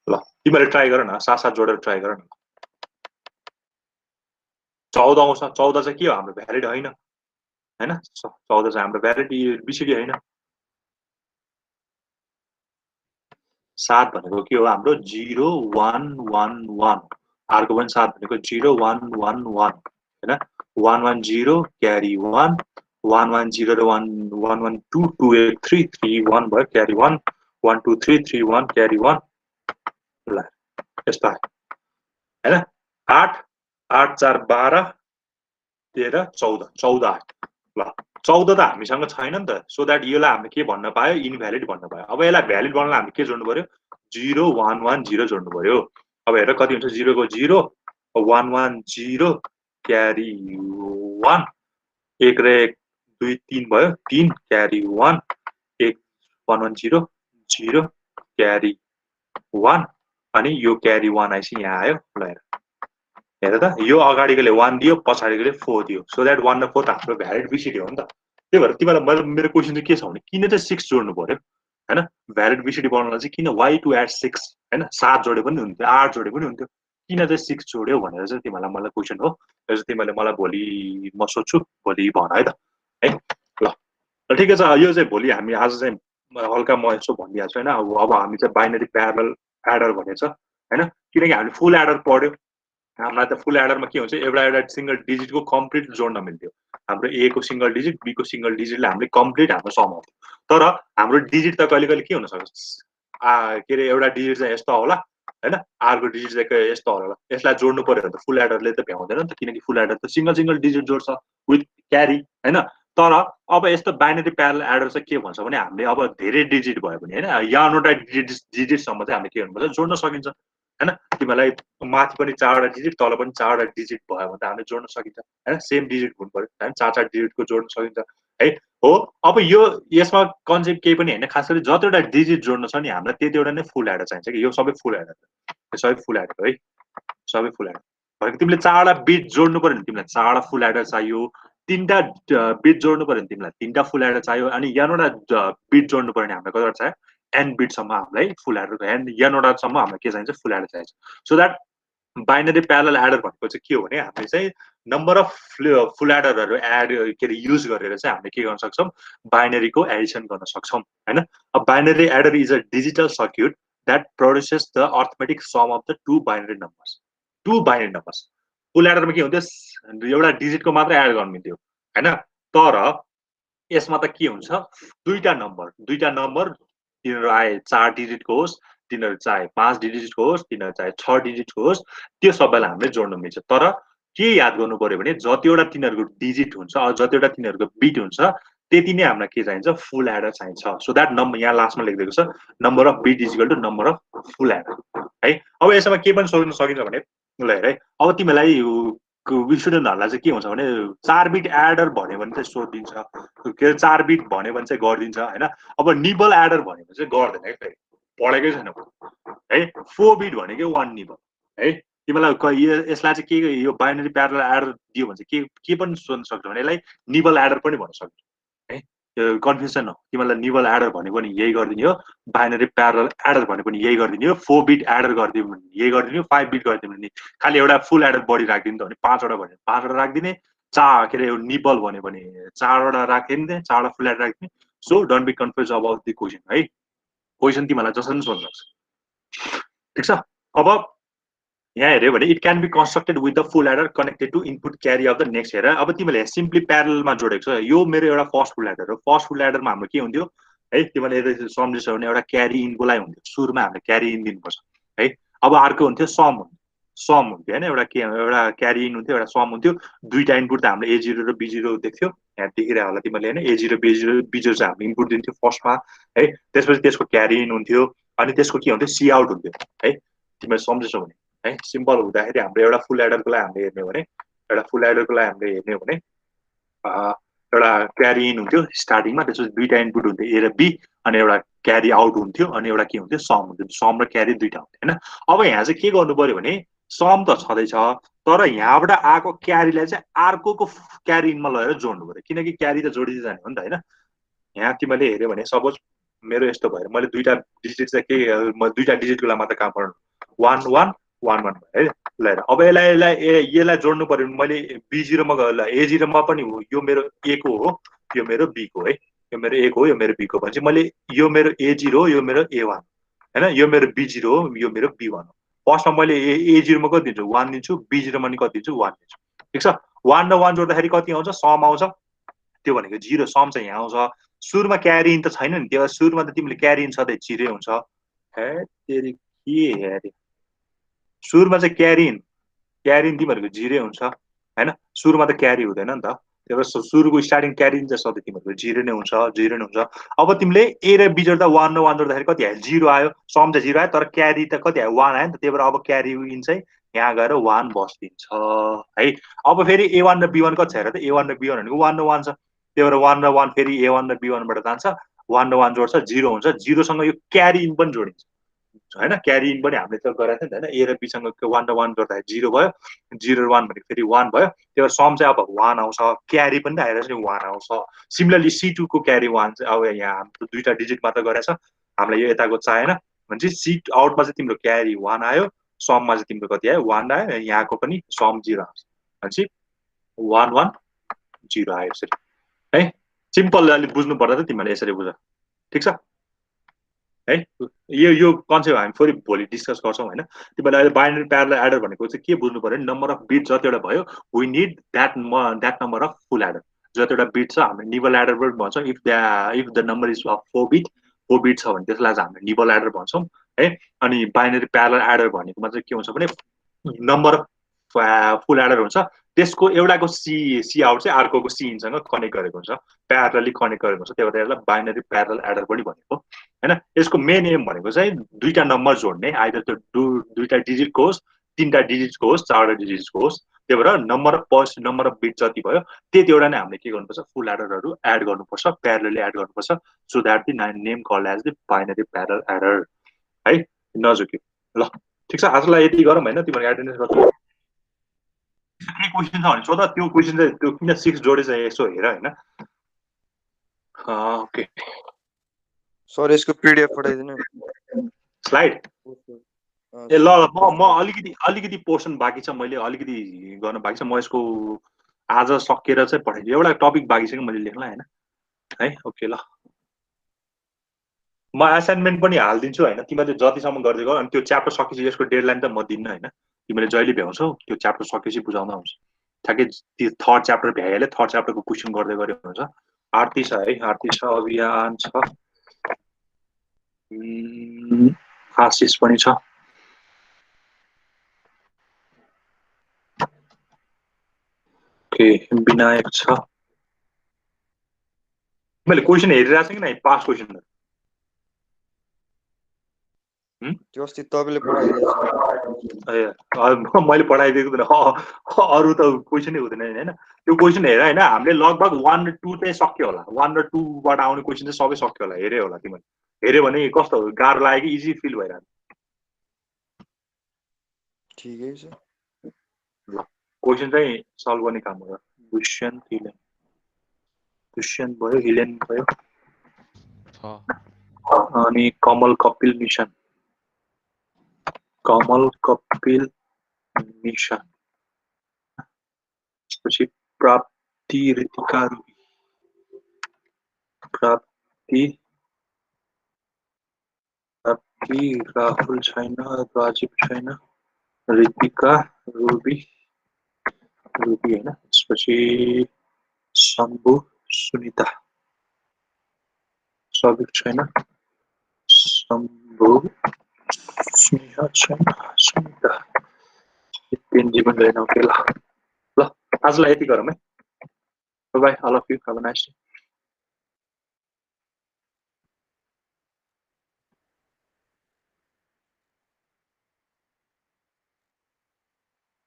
ल तिमीले ट्राई गर न साथ साथ जोडेर ट्राई गर न 14 आउँछ 14 चाहिँ के हो हाम्रो भ्यालिड होइन हैन 14 चाहिँ हाम्रो भ्यालिड बिसिडी होइन 7 भनेको के हो हाम्रो 0 1 1 1 अर्को पनि 7 भनेको 0 1 1 1 हैन 1 1 0 क्यारी 1 1 1 0 र 1 1 1 2 2 8 3 3 1 भयो क्यारी 1 1 2 3 3 1 क्यारी 1 ल यस्तो आयो हैन 8 8 4 12 13 14 14 आयो ल 14 त हामीसँग छैन नि त सो द्याट यसलाई हामीले के भन्न पायो इनभ्यालिड भन्न पायो अब यसलाई भ्यालिड बनाउन हामीले के जोड्नु पर्यो 0 1 1 0 जोड्नु पर्यो अब हेर कति हुन्छ 0 को 0 1 1 0 क्यारी 1 1 र 1 2 3 भयो 3 क्यारी 1 1 1 1 0 0 क्यारी 1 अनि यो क्यारी 1 आइसि यहाँ आयो ल हेर त यो अगाडिकोले 1 दियो पछाडिकोले 4 दियो सो द्याट 1 र 4 त हाम्रो भ्यालिड बिसिडी हो नि त त्यही भएर तिमीलाई मेरो क्वेसन चाहिँ के छ भने किन चाहिँ 6 जोड्नु पर्यो हैन भ्यालिड बिसिडी बनाउनलाई चाहिँ किन वाइ टु एड 6 हैन 7 जोडे पनि हुन्थ्यो 8 जोडे पनि हुन्थ्यो किन चाहिँ 6 जोड्यो भनेर चाहिँ तिमीलाई मलाई क्वेसन हो यो चाहिँ तिमीले मलाई भोलि म सोध्छु भोलि भन है त है ल ल ठिकै छ यो चाहिँ भोलि हामी आज चाहिँ हल्का म यसो भनिदिइहाल्छु होइन अब हामी चाहिँ बाइनरी प्यारल एडर भनेछ होइन किनकि हामीले फुल एडर पढ्यो हामीलाई त फुल एडरमा के हुन्छ एउटा सिंगल डिजिटको कम्प्लिट जोड्न मिल्थ्यो हाम्रो ए को सिंगल डिजिट बी को सिंगल डिजिटले हामीले कम्प्लिट हाम्रो सम आउँथ्यो तर हाम्रो डिजिट त कहिले कहिले के हुन सक्छ के अरे एउटा डिजिट चाहिँ यस्तो होला होइन आरको डिजिट चाहिँ यस्तो होला यसलाई जोड्नु पर्यो भने त फुल एडरले त भ्याउँदैन नि त किनकि फुल एडर त सिंगल सिंगल डिजिट जोड्छ विथ क्यारी होइन तर अब यस्तो बाइनरी प्यारल एडर चाहिँ के भन्छ भने हामीले अब धेरै डिजिट भयो भने होइन यहाँवटा डिजिटसम्म चाहिँ हामीले के गर्नुपर्छ जोड्न सकिन्छ होइन तिमीलाई माथि पनि 4वटा डिजिट तल पनि 4वटा डिजिट भयो भने त हामीले जोड्न सकिन्छ होइन सेम डिजिट हुनु पर्यो होइन 4 डिजिटको जोड्न सकिन्छ है हो अब यो यसमा कन्सेप्ट केही पनि होइन खास गरी जतिवटा डिजिट जोड्न छ नि हामीलाई त्यतिवटा नै फुल एडर चाहिन्छ कि यो सबै फुल एडर यो सबै फुल एडर है सबै फुल एडर भनेको तिमीले 4वटा बिट जोड्नु पर्यो भने तिमीलाई 4वटा फुल एडर चाहियो 3टा बिट जोड्नु पर्यो भने तिमीलाई 3टा फुल एडर चाहियो अनि यहाँवटा बिट जोड्नु पर्यो भने हामीलाई कतिवटा चाहियो एन बिटसम्म हामीलाई फुल एडर यहाँवटासम्म हामीलाई के चाहिन्छ फुल एडर चाहिन्छ so that binary parallel adder भनेको चाहिँ के हो भने हामीले चाहिँ नम्बर अफ फुल एडरहरू एड के अरे युज गरेर चाहिँ हामीले के गर्न सक्छौँ बाइनरीको एडिसन गर्न सक्छौँ होइन अब binary adder is a digital circuit that produces the arithmetic sum of the two binary numbers full एडरमा के हुन्थ्यो एउटा डिजिटको मात्रै एड गर्नु मिल्थ्यो होइन तर यसमा त के हुन्छ दुईटा नम्बर तिनीहरू आए 4 डिजिटको होस् तिनीहरू चाहे 5 डिजिटको होस् तिनीहरू चाहे 6 डिजिटको होस् त्यो सबैलाई हामीले जोड्न मिल्छ तर के याद गर्नु पर्यो भने जतिवटा तिनीहरूको डिजिट हुन्छ जतिवटा तिनीहरूको बिट हुन्छ त्यति नै हामीलाई के चाहिन्छ फुल एडर चाहिन्छ सो द्याट नम्बर यहाँ लास्टमा लेखिदिएको छ number of bit is equal to number of full adder है अब यसमा के पनि सोध्न सकिन्छ भने ल हेर है अब तिमीलाई स्टुडेन्टहरूलाई चाहिँ के हुन्छ भने 4 बिट एडर भन्यो भने चाहिँ सोधिदिन्छ के अरे 4 बिट भन्यो भने चाहिँ गरिदिन्छ होइन अब निबल एडर भन्यो भने चाहिँ गर्दैन है पढेकै छैन है 4 बिट भनेकै 1 निबल है तिमीलाई यसलाई चाहिँ के यो बाइनरी प्यारल एडर दियो भने चाहिँ के पनि सोध्न सक्छ भने यसलाई निबल एडर पनि भन्न सक्छ है यो कन्फ्युजन हो तिमीलाई निबल एडर भनेको पनि यही गरिदिने हो बाइनरी प्यारल एडर भनेको पनि यही गरिदिने हो 4 बिट एडर गरिदियो भने यही गरिदिने हो 5 बिट गरिदियो भने खालि एउटा फुल एडर बढी राखिदिनु त भने 5वटा भने 5वटा राखिदिने के अरे निबल भन्यो भने 4वटा राखिदिने 4वटा फुल एडर राखिदिने so don't be confuse about the question है क्वेसन तिमीलाई जसरी पनि सोध्न सक्छ ठिक छ अब यहाँ हेऱ्यो भने it can be constructed with the full adder connected to input carry of the next हेर अब तिमीले सिम्पली प्यारलमा जोडेको छ यो मेरो एउटा फर्स्ट फुल एडर हो फर्स्ट फुल एडरमा हाम्रो के हुन्थ्यो है तिमीले यदि सम्झिछ भने एउटा क्यारी इनकोलाई हुन्थ्यो सुरुमा हामीले क्यारी इन दिनुपर्छ है अब अर्को हुन्थ्यो सम हुन्थ्यो होइन एउटा क्यारी इन हुन्थ्यो एउटा सम हुन्थ्यो दुईटा इनपुट त हामीले A0 र B0 देख्थ्यो यहाँ देखिरहेको होला तिमीले होइन A0 B0 चाहिँ हामीले इनपुट दिन्थ्यो फर्स्टमा है त्यसपछि त्यसको क्यारी इन हुन्थ्यो अनि त्यसको के हुन्थ्यो सी आउट हुन्थ्यो है तिमीले सम्झिछौ भने है सिम्पल हुँदाखेरि हाम्रो एउटा फुल एडरको लागि हामीले हेर्ने हो भने एउटा क्यारी इन हुन्थ्यो स्टार्टिङमा त्यसपछि दुईटा इनपुट हुन्थ्यो ए र बी अनि एउटा क्यारी आउट हुन्थ्यो अनि एउटा के हुन्थ्यो सम हुन्थ्यो सम र क्यारी दुईटा हुन्थ्यो होइन अब यहाँ चाहिँ के गर्नु पर्यो भने सम त छँदैछ तर यहाँबाट आएको क्यारीलाई चाहिँ अर्को क्यारी इनमा लगेर जोड्नु पर्यो किनकि क्यारी त जोडिँदै जाने हो नि त होइन यहाँ तिमीले हेऱ्यो भने सपोज मेरो यस्तो भयो मैले दुईटा डिजिट चाहिँ के म दुईटा डिजिटको लागि मात्र काम गर्नु 1 1 1 1 भयो है ल हेर अब यसलाई जोड्नु पर्यो भने मैले B0 मा गयो ल A0 मा पनि हो यो मेरो A को हो यो मेरो B को है यो मेरो A को हो यो मेरो B को भनेपछि मैले यो मेरो A0 हो यो मेरो A1 हैन यो मेरो B0 हो यो मेरो B1 हो फर्स्टमा मैले A0 मा कति दिन्छु 1 दिन्छु B0 मा नि कति दिन्छु 1 दिन्छु ठीक छ 1 र 1 जोड्दाखेरि कति आउँछ सम आउँछ त्यो भनेको 0 सम चाहिँ यहाँ आउँछ सुरुमा क्यारी इन त छैन नि त्यो सुरुमा त तिमीले क्यारी इन सधैँ 0 हुन्छ हे तेरी के हेरे सुरुमा चाहिँ क्यारी इन तिमीहरूको 0 हुन्छ हैन सुरुमा त क्यारी हुँदैन नि त त्यही भएर सुरुको स्टार्टिङ क्यारी इन चाहिँ सधैँ तिमीहरूको 0 नै हुन्छ अब तिमीले A र B जोड्दा 1 र 1 जोड्दाखेरि कति आयो 0 आयो सम चाहिँ 0 आयो तर क्यारी त कति आयो 1 आयो नि त त्यही भएर अब क्यारी इन चाहिँ यहाँ गएर 1 बस्दिन्छ है अब फेरि A1 र B1 कति छ हेर त A1 र B1 भनेको 1 र 1 छ त्यही भएर 1 र 1 फेरि A1 र B1 बाट जान्छ 1 र 1 जोड्छ 0 हुन्छ 0 सँग यो क्यारी इन पनि जोडिन्छ हैन क्यारी इन पनि हामीले त गरेको थियो नि हैन A र B सँग 1 र 1 जोड्दा 0 भयो 0 र 1 भनेको फेरि 1 भयो त्यो सम चाहिँ अब 1 आउँछ क्यारी पनि त आइरहेछ नि 1 आउँछ सिमिलरली C2 को क्यारी 1 चाहिँ अब यहाँ हाम्रो दुईटा डिजिट मात्र गरेछ हामीलाई यो यताको चाहिएन भनेपछि C आउटमा चाहिँ तिम्रो क्यारी 1 आयो सममा चाहिँ तिम्रो कति आयो 1 आयो यहाँको पनि सम 0 आउँछ भनेपछि 1 1 0 आयो यसरी है सिम्पल अलि बुझ्नु पर्दा त तिमीले यसरी बुझ ठीक छ है यो कन्सेप्ट हामी फेरि भोलि डिस्कस गर्छौं हैन तिमीले अहिले बाइनरी प्यारलल एडर भनेको चाहिँ के बुझ्नु पर्यो नम्बर अफ बिट जतिवटा भयो we need that number of full adder जतिवटा बिट छ हामी निबल एडर पनि भन्छौं if the number is of 4 bit छ भने त्यसलाई चाहिँ हामी निबल एडर भन्छौं है अनि बाइनरी प्यारलल एडर भनेकोमा चाहिँ के हुन्छ भने नम्बर अफ फुल एडर हुन्छ त्यसको एउटाको सी आउट चाहिँ अर्कोको सी इन सँग कनेक्ट गरेको हुन्छ प्यारलली कनेक्ट गरेको हुन्छ त्यही भएर यसलाई बाइनरी प्यारलल एडर पनि भनेको हैन यसको मेन एम भनेको चाहिँ दुईटा नम्बर जोड्ने आइदर त्यो दुईटा डिजिटको होस् तीनटा डिजिटको होस् चारवटा डिजिटको होस् त्यही भएर नम्बर अफ बिट जति भयो त्यति एउटा नै हामीले के गर्नुपर्छ फुल एडरहरू एड गर्नुपर्छ प्यारलली एड गर्नुपर्छ so that the name called as the binary parallel adder है नजुक्यो ल ठीक छ आजलाई यति गरौँ हैन तिमीहरु एटेन्डेन्स गर्छौ के क्वेशन छ भने सोध त्यो क्वेशन चाहिँ त्यो किन 6 जोडे चाहिँ यसो हेर हैन ओके सर यसको पीडीएफ पठाइदिनु स्लाइड ए ल म अलिकति पोर्सन बाँकी छ मैले अलिकति गर्न बाँकी छ म यसको आज सकेर चाहिँ पठाइदिन्छु एउटा टपिक बाँकी छ कि मैले लेख्ला हैन है ओके ल म असाइनमेन्ट पनि हाल्दिन्छु हैन तिमीले जतिसम्म गर्दै गयो अनि त्यो च्याप्टर सकेपछि यसको डेडलाइन त म दिन्न हैन तिमीले जहिले भ्याउँछौ त्यो च्याप्टर सकेपछि बुझाउँदा हुन्छ ठ्याक्कै त्यो थर्ड च्याप्टर भ्याइहाले थर्ड च्याप्टरको क्वेशन गर्दै गरे हुन्छ आरती छ है आरती छ अभियान छ आशिष पनि छ ओके विनायक छ मैले क्वेशन हेरिरहेको छु कि नै पास क्वेशन त्यो अस्ति तपाईले पठाइदिएको ए मैले पठाइदिएको थिएन अरु त क्वेशनै हुँदैन हैन त्यो क्वेशन हेर हैन हामीले लगभग 1 र 2 चाहिँ सक्यो होला 1 र 2 बाट आउने क्वेशन चाहिँ सबै सक्यो होला हेरे होला तिमीले हेर्यो भने कस्तो गाह्रो लाग्यो कि इजी फिल भइराछ ठिकै छ ल क्वेशन चाहिँ सल्भ गर्ने काम गर दुष्यन्त भयो हिलेन भयो अनि कमल कपिल मिशन पछि प्राप्ति ऋतिका प्राप्ति राहुल छैन राजीव छैन ऋतिका रुबी हैन त्यसपछि शम्भु सुनिता सबिक छैन शम्भु स्नेहा छैन सुनिता तीन जीवन रहेन ओके ल आजलाई यति गरौँ है bye bye all of you have a nice day